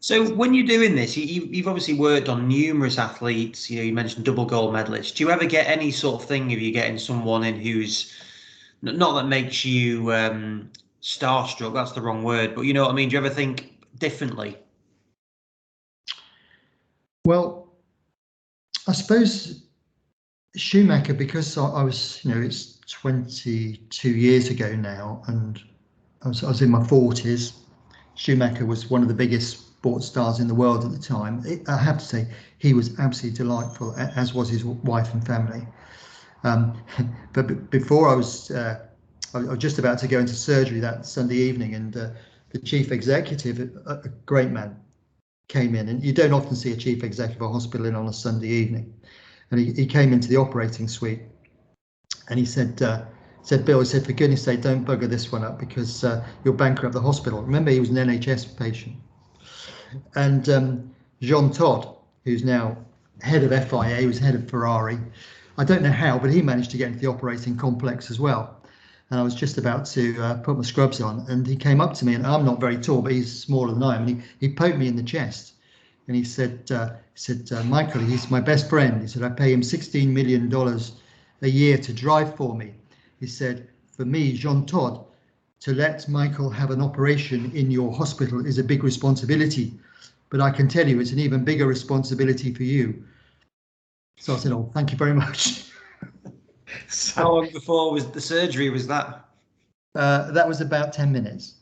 So when you're doing this, you've obviously worked on numerous athletes. You mentioned double gold medalists. Do you ever get any sort of thing if you're getting someone in who's not that makes you starstruck? That's the wrong word, but you know what I mean. Do you ever think differently? Well, I suppose Schumacher, because I was, it's 22 years ago now, and I was in my 40s. Schumacher was one of the biggest sports stars in the world at the time. I have to say, he was absolutely delightful, as was his wife and family. But before I was just about to go into surgery that Sunday evening, and the chief executive, a great man, came in, and you don't often see a chief executive of a hospital in on a Sunday evening. And he came into the operating suite, and he said, "Bill," he said, "for goodness sake, don't bugger this one up, because you'll bankrupt the hospital." Remember, he was an NHS patient. And Jean Todt, who's now head of FIA, he was head of Ferrari. I don't know how, but he managed to get into the operating complex as well. And I was just about to put my scrubs on, and he came up to me, and I'm not very tall, but he's smaller than I am, and he poked me in the chest, and he said, "Michael, he's my best friend." He said, "I pay him $16 million a year to drive for me." He said, "For me, Jean Todt, to let Michael have an operation in your hospital is a big responsibility, but I can tell you it's an even bigger responsibility for you." So I said, "Oh, thank you very much." So, how long before was the surgery? Was that? That was about 10 minutes.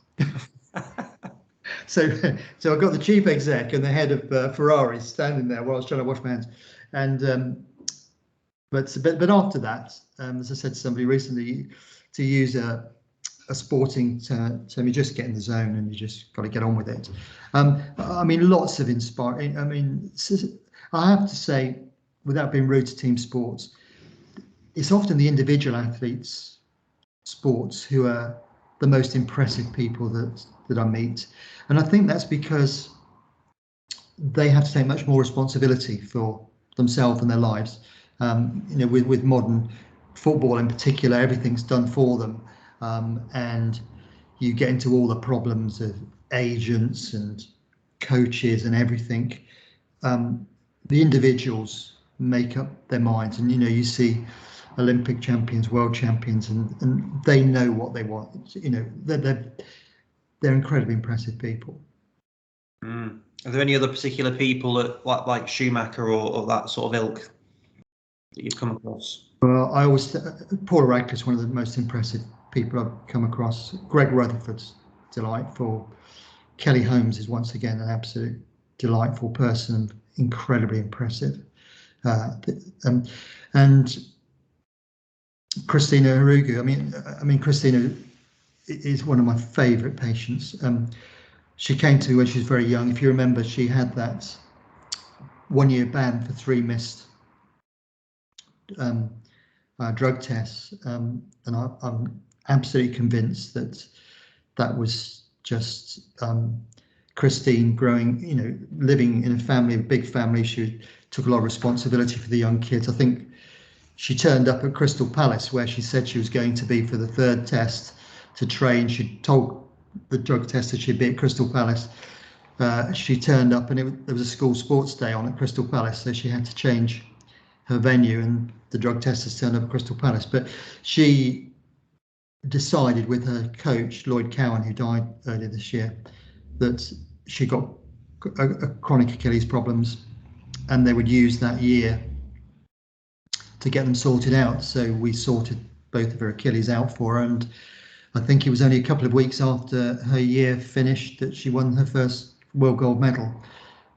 So I got the chief exec and the head of Ferrari standing there while I was trying to wash my hands, and but after that, as I said to somebody recently, to use a sporting term, you just get in the zone and you just got to get on with it. I mean, lots of inspiring. I mean, I have to say, without being rude to team sports, it's often the individual athletes' sports who are the most impressive people that I meet, and I think that's because they have to take much more responsibility for themselves and their lives. With modern football in particular, everything's done for them, and you get into all the problems of agents and coaches and everything. The individuals make up their minds, and you see Olympic champions, world champions, and they know what they want. They're incredibly impressive people. Are there any other particular people like Schumacher or that sort of ilk that you've come across? Well, I always Paul Radcliffe's one of the most impressive people I've come across. Greg Rutherford's delightful. Kelly Holmes is once again an absolute delightful person, incredibly impressive. And Christina Harugu. I mean, Christina is one of my favourite patients. She came to me when she was very young. If you remember, she had that 1-year ban for 3 missed drug tests, and I'm absolutely convinced that that was just Christine growing, living in a family, a big family. She took a lot of responsibility for the young kids. I think she turned up at Crystal Palace where she said she was going to be for the 3rd test to train. She told the drug tester she'd be at Crystal Palace. She turned up and there was a school sports day on at Crystal Palace, so she had to change her venue, and the drug testers turned up at Crystal Palace. But she decided with her coach, Lloyd Cowan, who died earlier this year, that she got a chronic Achilles problems, and they would use that year to get them sorted out. So we sorted both of her Achilles out for her, and I think it was only a couple of weeks after her year finished that she won her first world gold medal.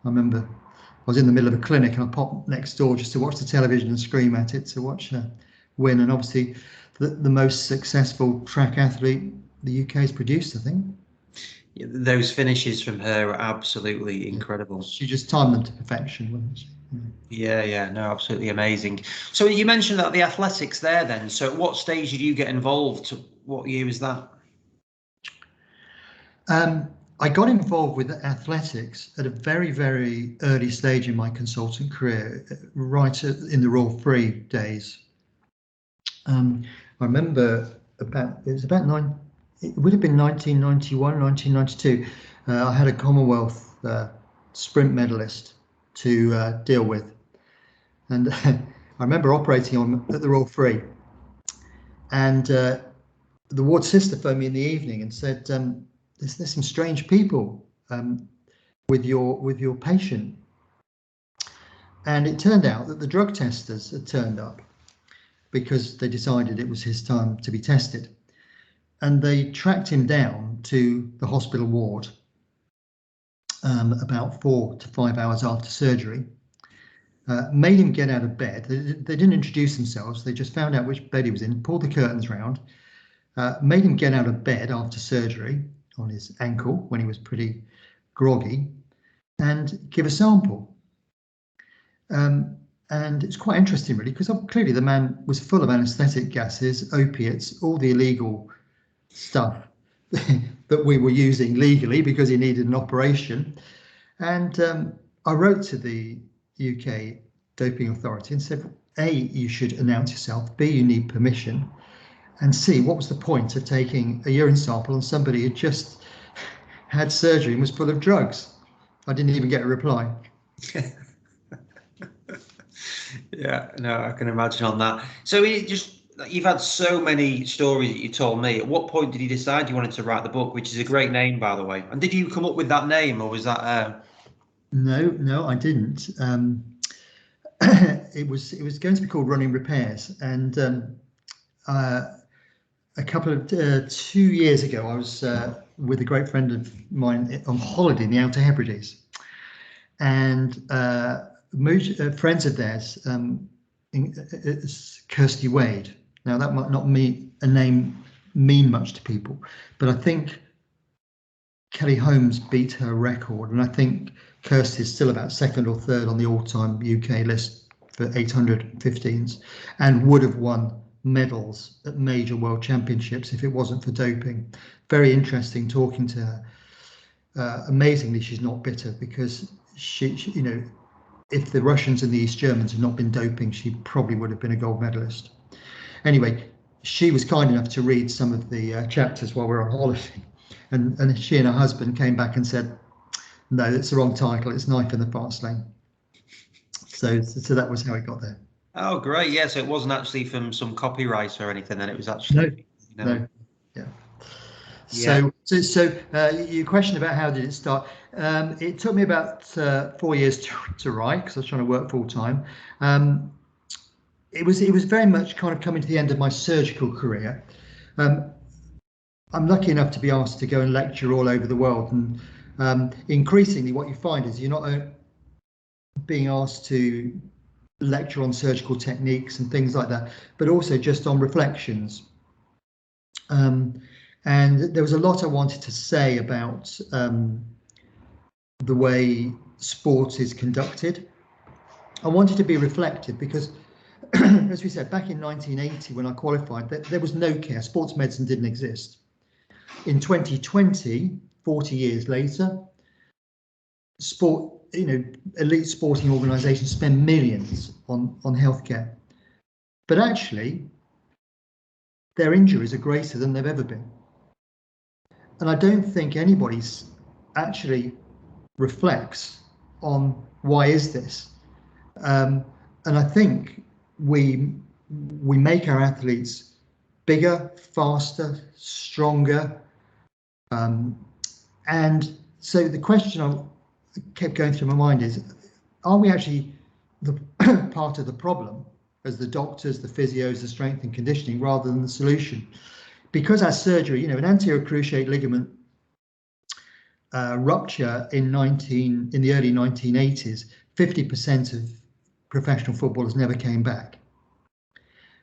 I remember I was in the middle of a clinic and I popped next door just to watch the television and scream at it to watch her win. And obviously the most successful track athlete the UK has produced, I think. Yeah, those finishes from her are absolutely incredible. She just timed them to perfection, wasn't she? Yeah, no, absolutely amazing. So you mentioned that the athletics there then. So at what stage did you get involved? What year was that? I got involved with athletics at a very, very early stage in my consultant career, right in the Royal Free days. I remember it would have been 1991, 1992. I had a Commonwealth sprint medalist to deal with. And I remember operating at the Royal Free. And the ward sister phoned me in the evening and said, there's some strange people with your patient. And it turned out that the drug testers had turned up because they decided it was his time to be tested. And they tracked him down to the hospital ward about 4 to 5 hours after surgery, made him get out of bed. They didn't introduce themselves. They just found out which bed he was in, pulled the curtains round, made him get out of bed after surgery on his ankle when he was pretty groggy, and give a sample. And it's quite interesting, really, because clearly the man was full of anaesthetic gases, opiates, all the illegal stuff that we were using legally because he needed an operation. And I wrote to the UK Doping Authority and said, A, you should announce yourself, B, you need permission, and C, what was the point of taking a urine sample on somebody who just had surgery and was full of drugs? I didn't even get a reply. Yeah, no, I can imagine on that. So you've had so many stories that you told me. At what point did you decide you wanted to write the book, which is a great name, by the way? And did you come up with that name, or was that? No, I didn't. It was going to be called Running Repairs, and a couple of 2 years ago, I was with a great friend of mine on holiday in the Outer Hebrides, and friends of theirs, Kirsty Wade. Now that might not a name mean much to people, but I think Kelly Holmes beat her record, and I think Kirsty is still about 2nd or 3rd on the all-time UK list for 815s, and would have won medals at major world championships if it wasn't for doping. Very interesting talking to her. Amazingly, she's not bitter, because she if the Russians and the East Germans had not been doping, she probably would have been a gold medalist. Anyway, she was kind enough to read some of the chapters while we were on holiday, and she and her husband came back and said, no, that's the wrong title, it's Knife in the Fast Lane. So that was how it got there. Oh, great. Yeah, so it wasn't actually from some copywriter or anything, then it was actually... No. Yeah. So your question about how did it start? It took me about 4 years to write, because I was trying to work full time. It was very much kind of coming to the end of my surgical career. I'm lucky enough to be asked to go and lecture all over the world, and increasingly what you find is you're not being asked to lecture on surgical techniques and things like that, but also just on reflections. And there was a lot I wanted to say about the way sport is conducted. I wanted to be reflective because, as we said, back in 1980 when I qualified, there was no care. Sports medicine didn't exist. In 2020, 40 years later, elite sporting organisations spend millions on healthcare, but actually their injuries are greater than they've ever been. And I don't think anybody's actually reflects on why is this. And I think we make our athletes bigger, faster, stronger. And so the question I kept going through my mind is, are we actually the part of the problem as the doctors, the physios, the strength and conditioning, rather than the solution? Because our surgery, an anterior cruciate ligament rupture in the early 1980s, 50% of professional footballers never came back.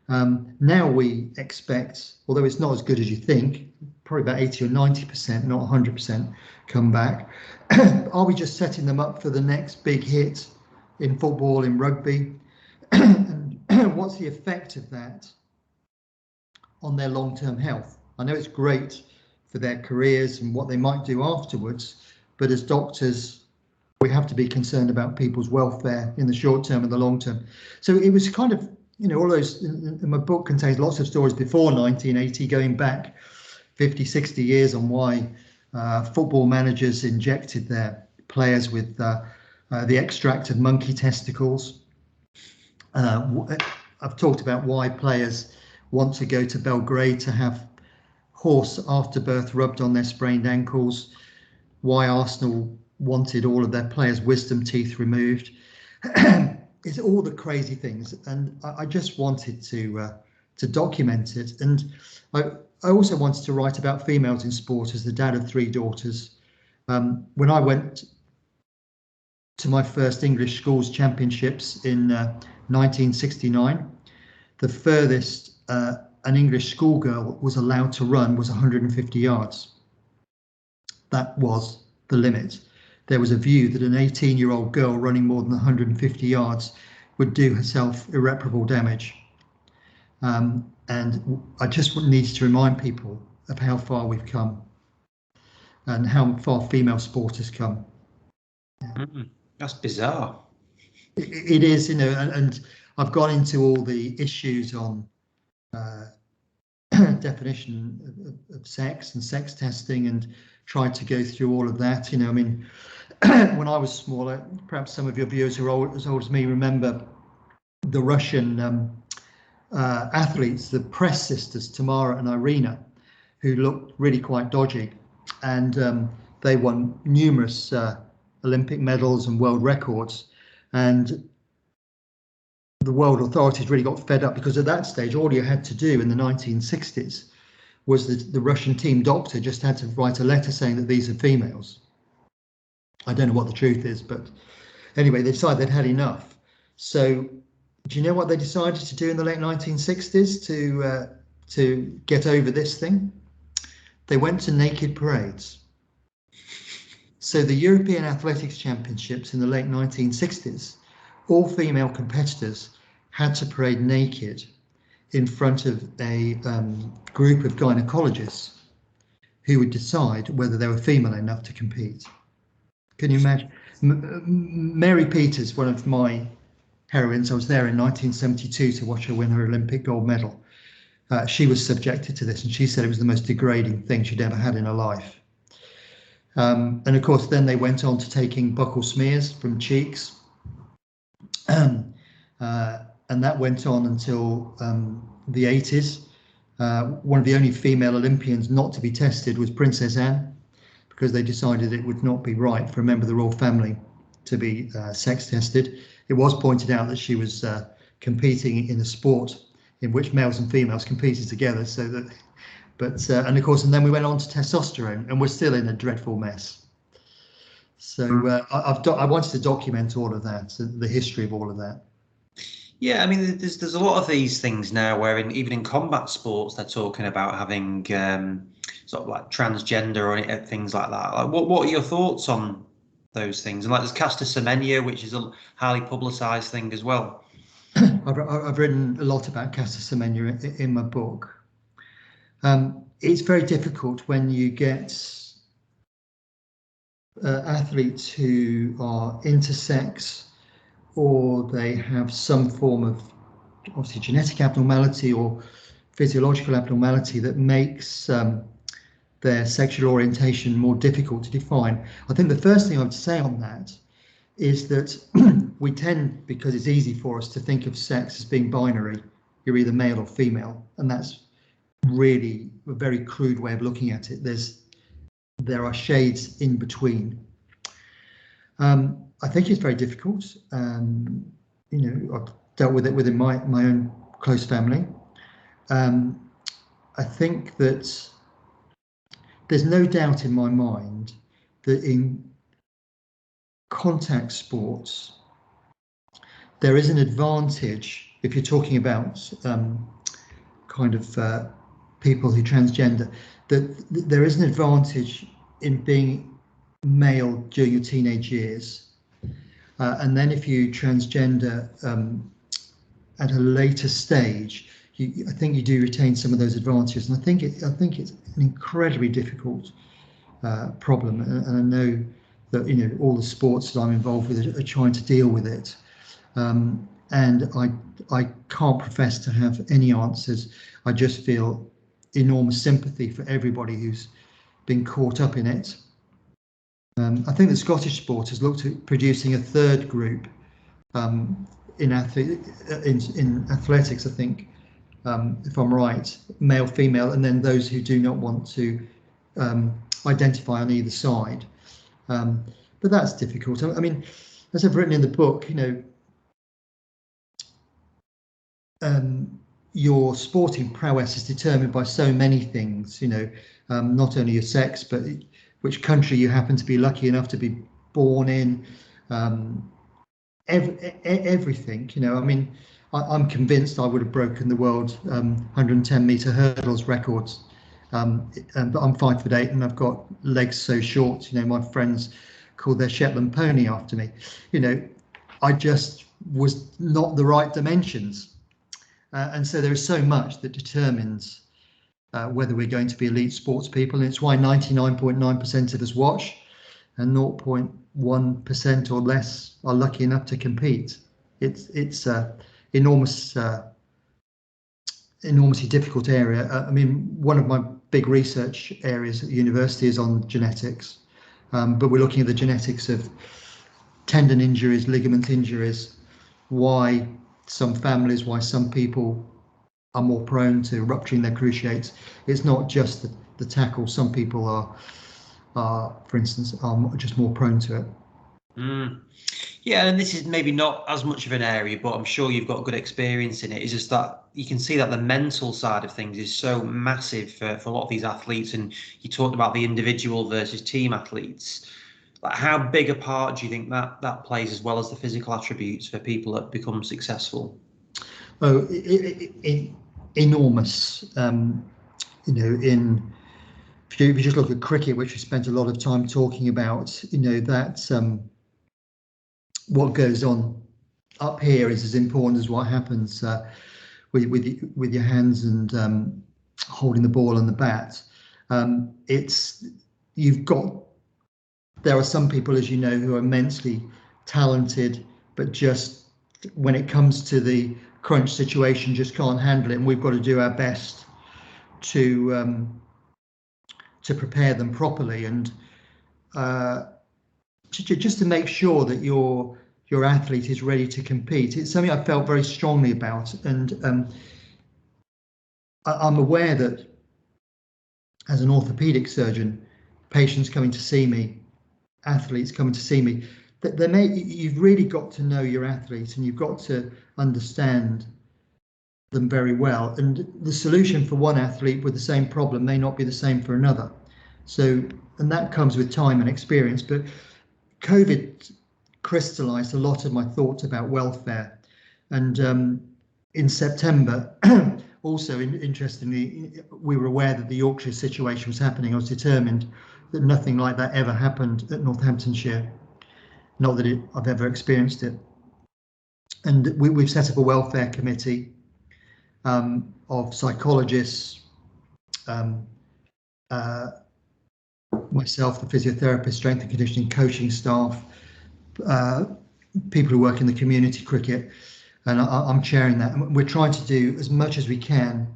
Now we expect, although it's not as good as you think, probably about 80 or 90%, not 100% come back. Are we just setting them up for the next big hit in football, in rugby? And what's the effect of that on their long-term health? I know it's great for their careers and what they might do afterwards, but as doctors, we have to be concerned about people's welfare in the short term and the long term. So it was kind of, all those, and my book contains lots of stories before 1980, going back 50, 60 years on why football managers injected their players with the extract of monkey testicles. I've talked about why players want to go to Belgrade to have horse afterbirth rubbed on their sprained ankles, why Arsenal wanted all of their players' wisdom teeth removed. It's all the crazy things, and I just wanted to document it. And I also wanted to write about females in sport as the dad of 3 daughters. When I went to my first English schools championships in 1969, the furthest an English schoolgirl was allowed to run was 150 yards. That was the limit. There was a view that an 18-year-old girl running more than 150 yards would do herself irreparable damage. And I just needed to remind people of how far we've come and how far female sport has come. That's bizarre. It is, and I've gone into all the issues on definition of sex and sex testing and tried to go through all of that. When I was smaller, perhaps some of your viewers who are as old as me remember the Russian athletes, the press sisters, Tamara and Irina, who looked really quite dodgy. And they won numerous Olympic medals and world records. And the world authorities really got fed up, because at that stage, all you had to do in the 1960s was that the Russian team doctor just had to write a letter saying that these are females. I don't know what the truth is, but anyway, they decided they'd had enough. So do you know what they decided to do in the late 1960s to get over this thing? They went to naked parades. So the European Athletics Championships in the late 1960s, all female competitors had to parade naked in front of a group of gynecologists who would decide whether they were female enough to compete. Can you imagine? Mary Peters, one of my heroines, I was there in 1972 to watch her win her Olympic gold medal. She was subjected to this, and she said it was the most degrading thing she'd ever had in her life. And of course, then they went on to taking buccal smears from cheeks. And that went on until the 80s. One of the only female Olympians not to be tested was Princess Anne, because they decided it would not be right for a member of the royal family to be sex tested. It was pointed out that she was competing in a sport in which males and females competed together. So that, and of course, and then we went on to testosterone, and we're still in a dreadful mess. So I wanted to document all of that, the history of all of that. Yeah, I mean, there's a lot of these things now where even in combat sports they're talking about having sort of like transgender or things like that. Like, what are your thoughts on those things? And like, there's Caster Semenya, which is a highly publicised thing as well. I've written a lot about Caster Semenya in my book. It's very difficult when you get athletes who are intersex, or they have some form of obviously genetic abnormality or physiological abnormality that makes their sexual orientation more difficult to define. I think the first thing I would say on that is that we tend, because it's easy for us to think of sex as being binary, you're either male or female, and that's really a very crude way of looking at it. There are shades in between. I think it's very difficult. I've dealt with it within my own close family. I think that there's no doubt in my mind that in contact sports, there is an advantage if you're talking about people who transgender, that there is an advantage in being male during your teenage years. And then if you transgender at a later stage, I think you do retain some of those advantages. And I think it's an incredibly difficult problem. And I know that all the sports that I'm involved with are trying to deal with it. And I can't profess to have any answers. I just feel enormous sympathy for everybody who's been caught up in it. I think the Scottish sport has looked at producing a third group in athletics, I think, if I'm right, male, female, and then those who do not want to identify on either side. But that's difficult. I mean, as I've written in the book, your sporting prowess is determined by so many things, not only your sex, but which country you happen to be lucky enough to be born in, everything. I mean, I'm convinced I would have broken the world 110 meter hurdles records, but I'm 5'8" and I've got legs so short. My friends called their Shetland pony after me. I just was not the right dimensions. And so there is so much that determines whether we're going to be elite sports people. And it's why 99.9% of us watch and 0.1% or less are lucky enough to compete. It's enormously difficult area. I mean, one of my big research areas at the university is on genetics, but we're looking at the genetics of tendon injuries, ligament injuries, why some families, why some people are more prone to rupturing their cruciates. It's not just the tackle. Some people are, for instance, are just more prone to it. Yeah, and this is maybe not as much of an area, but I'm sure you've got good experience in it. It's just that you can see that the mental side of things is so massive for a lot of these athletes. And you talked about the individual versus team athletes. Like, how big a part do you think that plays, as well as the physical attributes, for people that become successful? Oh, enormous. If you just look at cricket, which we spent a lot of time talking about, that what goes on up here is as important as what happens with your hands and holding the ball and the bat. There are some people, as you know, who are immensely talented, but just when it comes to the crunch situation, just can't handle it. And we've got to do our best to prepare them properly and just to make sure that your athlete is ready to compete. It's something I felt very strongly about, and I'm aware that as an orthopaedic surgeon, patients coming to see me, athletes coming to see me, that you've really got to know your athlete and you've got to understand them very well. And the solution for one athlete with the same problem may not be the same for another. So, and that comes with time and experience. But COVID crystallized a lot of my thoughts about welfare. And in September, also interestingly, we were aware that the Yorkshire situation was happening. I was determined that nothing like that ever happened at Northamptonshire. Not that I've ever experienced it. And we've set up a welfare committee of psychologists, myself, the physiotherapist, strength and conditioning coaching staff, people who work in the community cricket, and I'm chairing that. And we're trying to do as much as we can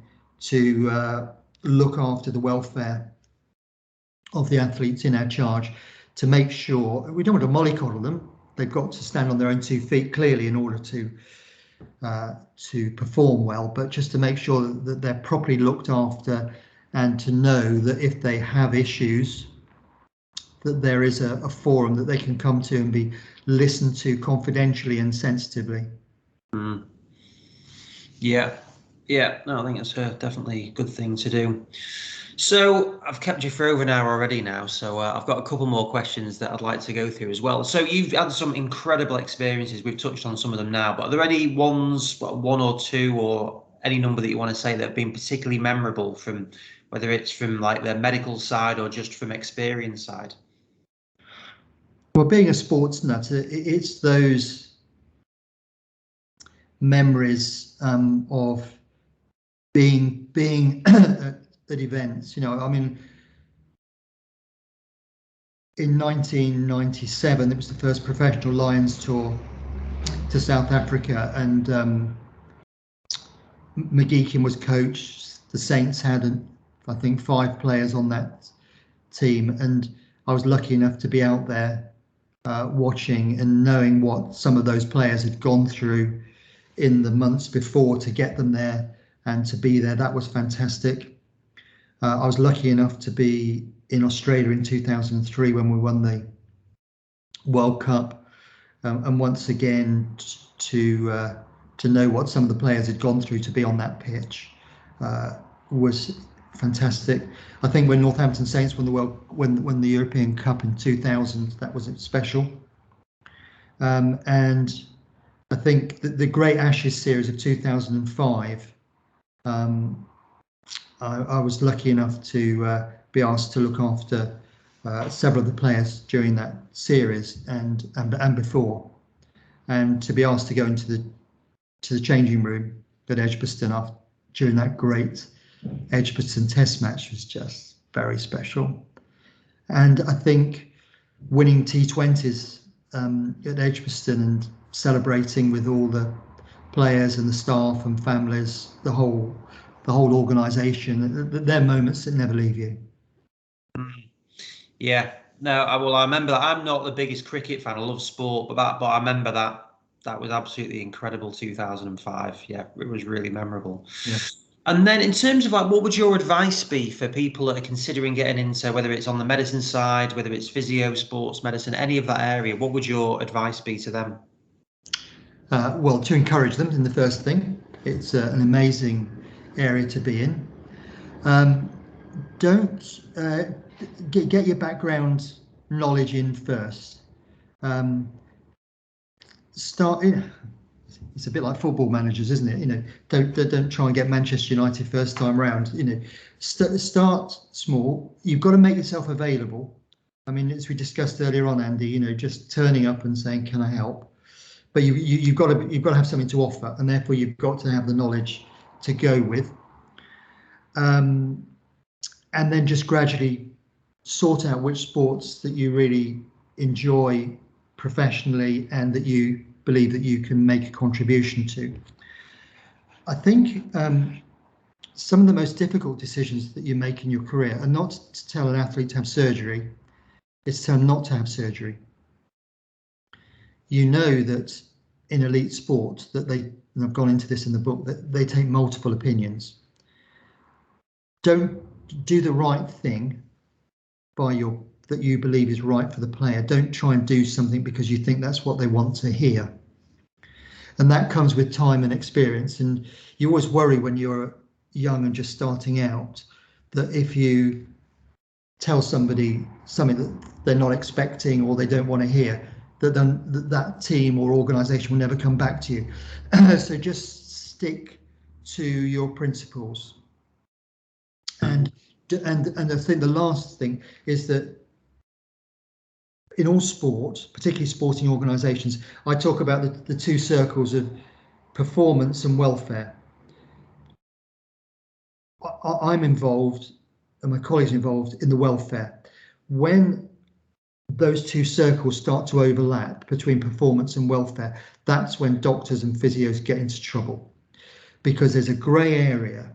to look after the welfare of the athletes in our charge, to make sure we don't want to mollycoddle them. They've got to stand on their own 2 feet clearly in order to perform well, but just to make sure that they're properly looked after, and to know that if they have issues, that there is a forum that they can come to and be listened to confidentially and sensitively. Yeah, no, I think it's definitely a good thing to do. So I've kept you for over an hour already now, so I've got a couple more questions that I'd like to go through as well. So you've had some incredible experiences. We've touched on some of them now, but are there any ones, one or two, or any number that you want to say that have been particularly memorable, from whether it's from like the medical side or just from experience side? Well, being a sports nut, it's those memories of being at events. You know, I mean, in 1997, it was the first professional Lions tour to South Africa, and McGeechan was coach. The Saints had, I think, 5 players on that team, and I was lucky enough to be out there watching and knowing what some of those players had gone through in the months before to get them there and to be there. That was fantastic. I was lucky enough to be in Australia in 2003 when we won the World Cup, and once again to know what some of the players had gone through to be on that pitch was fantastic. I think when Northampton Saints won the European Cup in 2000, that was special. And I think the Great Ashes series of 2005, I was lucky enough to be asked to look after several of the players during that series and before, and to be asked to go into the changing room at Edgbaston during that great Edgbaston Test match was just very special. And I think winning T20s at Edgbaston and celebrating with all the players and the staff and families, the whole organisation, they're moments that never leave you. Yeah, no, I remember that. I'm not the biggest cricket fan. I love sport, but I remember that was absolutely incredible. 2005. Yeah, it was really memorable. Yeah. And then in terms of like, what would your advice be for people that are considering getting into, whether it's on the medicine side, whether it's physio, sports medicine, any of that area, what would your advice be to them? Well, to encourage them in the first thing. It's an amazing area to be in. Don't get your background knowledge in first. Start in. It's a bit like football managers, isn't it? You know, don't try and get Manchester United first time round. You know, start small. You've got to make yourself available. I mean, as we discussed earlier on, Andy, you know, just turning up and saying, "Can I help?" But you've got to have something to offer, and therefore you've got to have the knowledge to go with. And then just gradually sort out which sports that you really enjoy professionally and that you believe that you can make a contribution to. I think some of the most difficult decisions that you make in your career are not to tell an athlete to have surgery, it's to tell them not to have surgery. You know that in elite sport that and I've gone into this in the book, that they take multiple opinions. Don't do the right thing that you believe is right for the player. Don't try and do something because you think that's what they want to hear. And that comes with time and experience. And you always worry when you're young and just starting out that if you tell somebody something that they're not expecting or they don't want to hear, that team or organisation will never come back to you. So just stick to your principles. And I think the last thing is that in all sport, particularly sporting organisations, I talk about the two circles of performance and welfare. I'm involved, and my colleagues involved, in the welfare. When those two circles start to overlap between performance and welfare, that's when doctors and physios get into trouble, because there's a grey area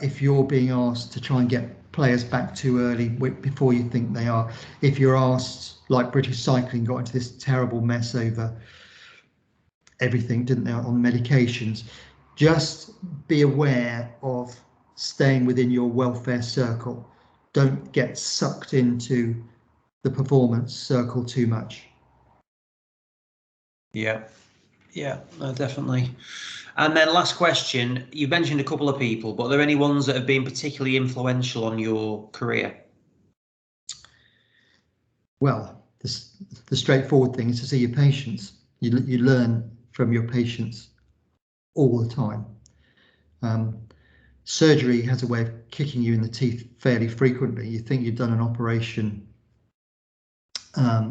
if you're being asked to try and get players back too early before you think they are. If you're asked, like British Cycling got into this terrible mess over everything, didn't they, on medications. Just be aware of staying within your welfare circle. Don't get sucked into the performance circle too much. Yeah, no, definitely. And then last question, you mentioned a couple of people, but are there any ones that have been particularly influential on your career? Well, the straightforward thing is to see your patients. You learn from your patients all the time. Surgery has a way of kicking you in the teeth fairly frequently. You think you've done an operation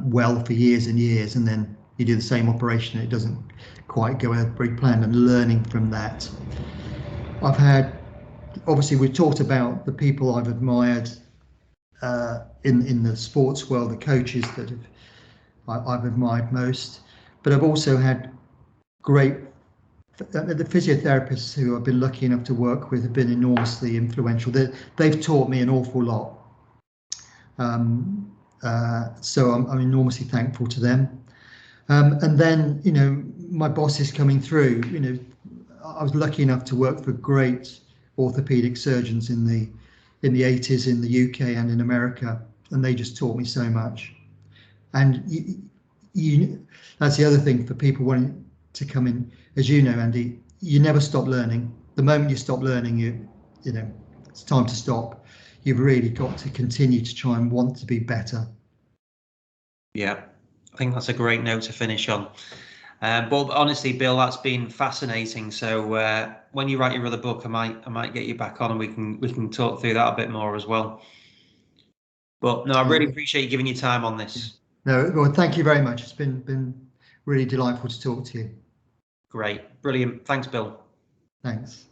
well for years and years, and then you do the same operation and it doesn't quite go as planned, and learning from that. I've had, obviously we've talked about the people I've admired in the sports world, the coaches that I've admired most, but I've also had great, the physiotherapists who I've been lucky enough to work with have been enormously influential. They've taught me an awful lot. So I'm enormously thankful to them. And then, you know, my bosses coming through, you know, I was lucky enough to work for great orthopaedic surgeons in the 80s in the UK and in America, and they just taught me so much. And that's the other thing for people wanting to come in. As you know, Andy, you never stop learning. The moment you stop learning, you know, it's time to stop. You've really got to continue to try and want to be better. Yeah, I think that's a great note to finish on. But honestly, Bill, that's been fascinating. So when you write your other book, I might get you back on and we can talk through that a bit more as well. But no, I really appreciate you giving your time on this. No, well, thank you very much. It's been really delightful to talk to you. Great, brilliant. Thanks, Bill. Thanks.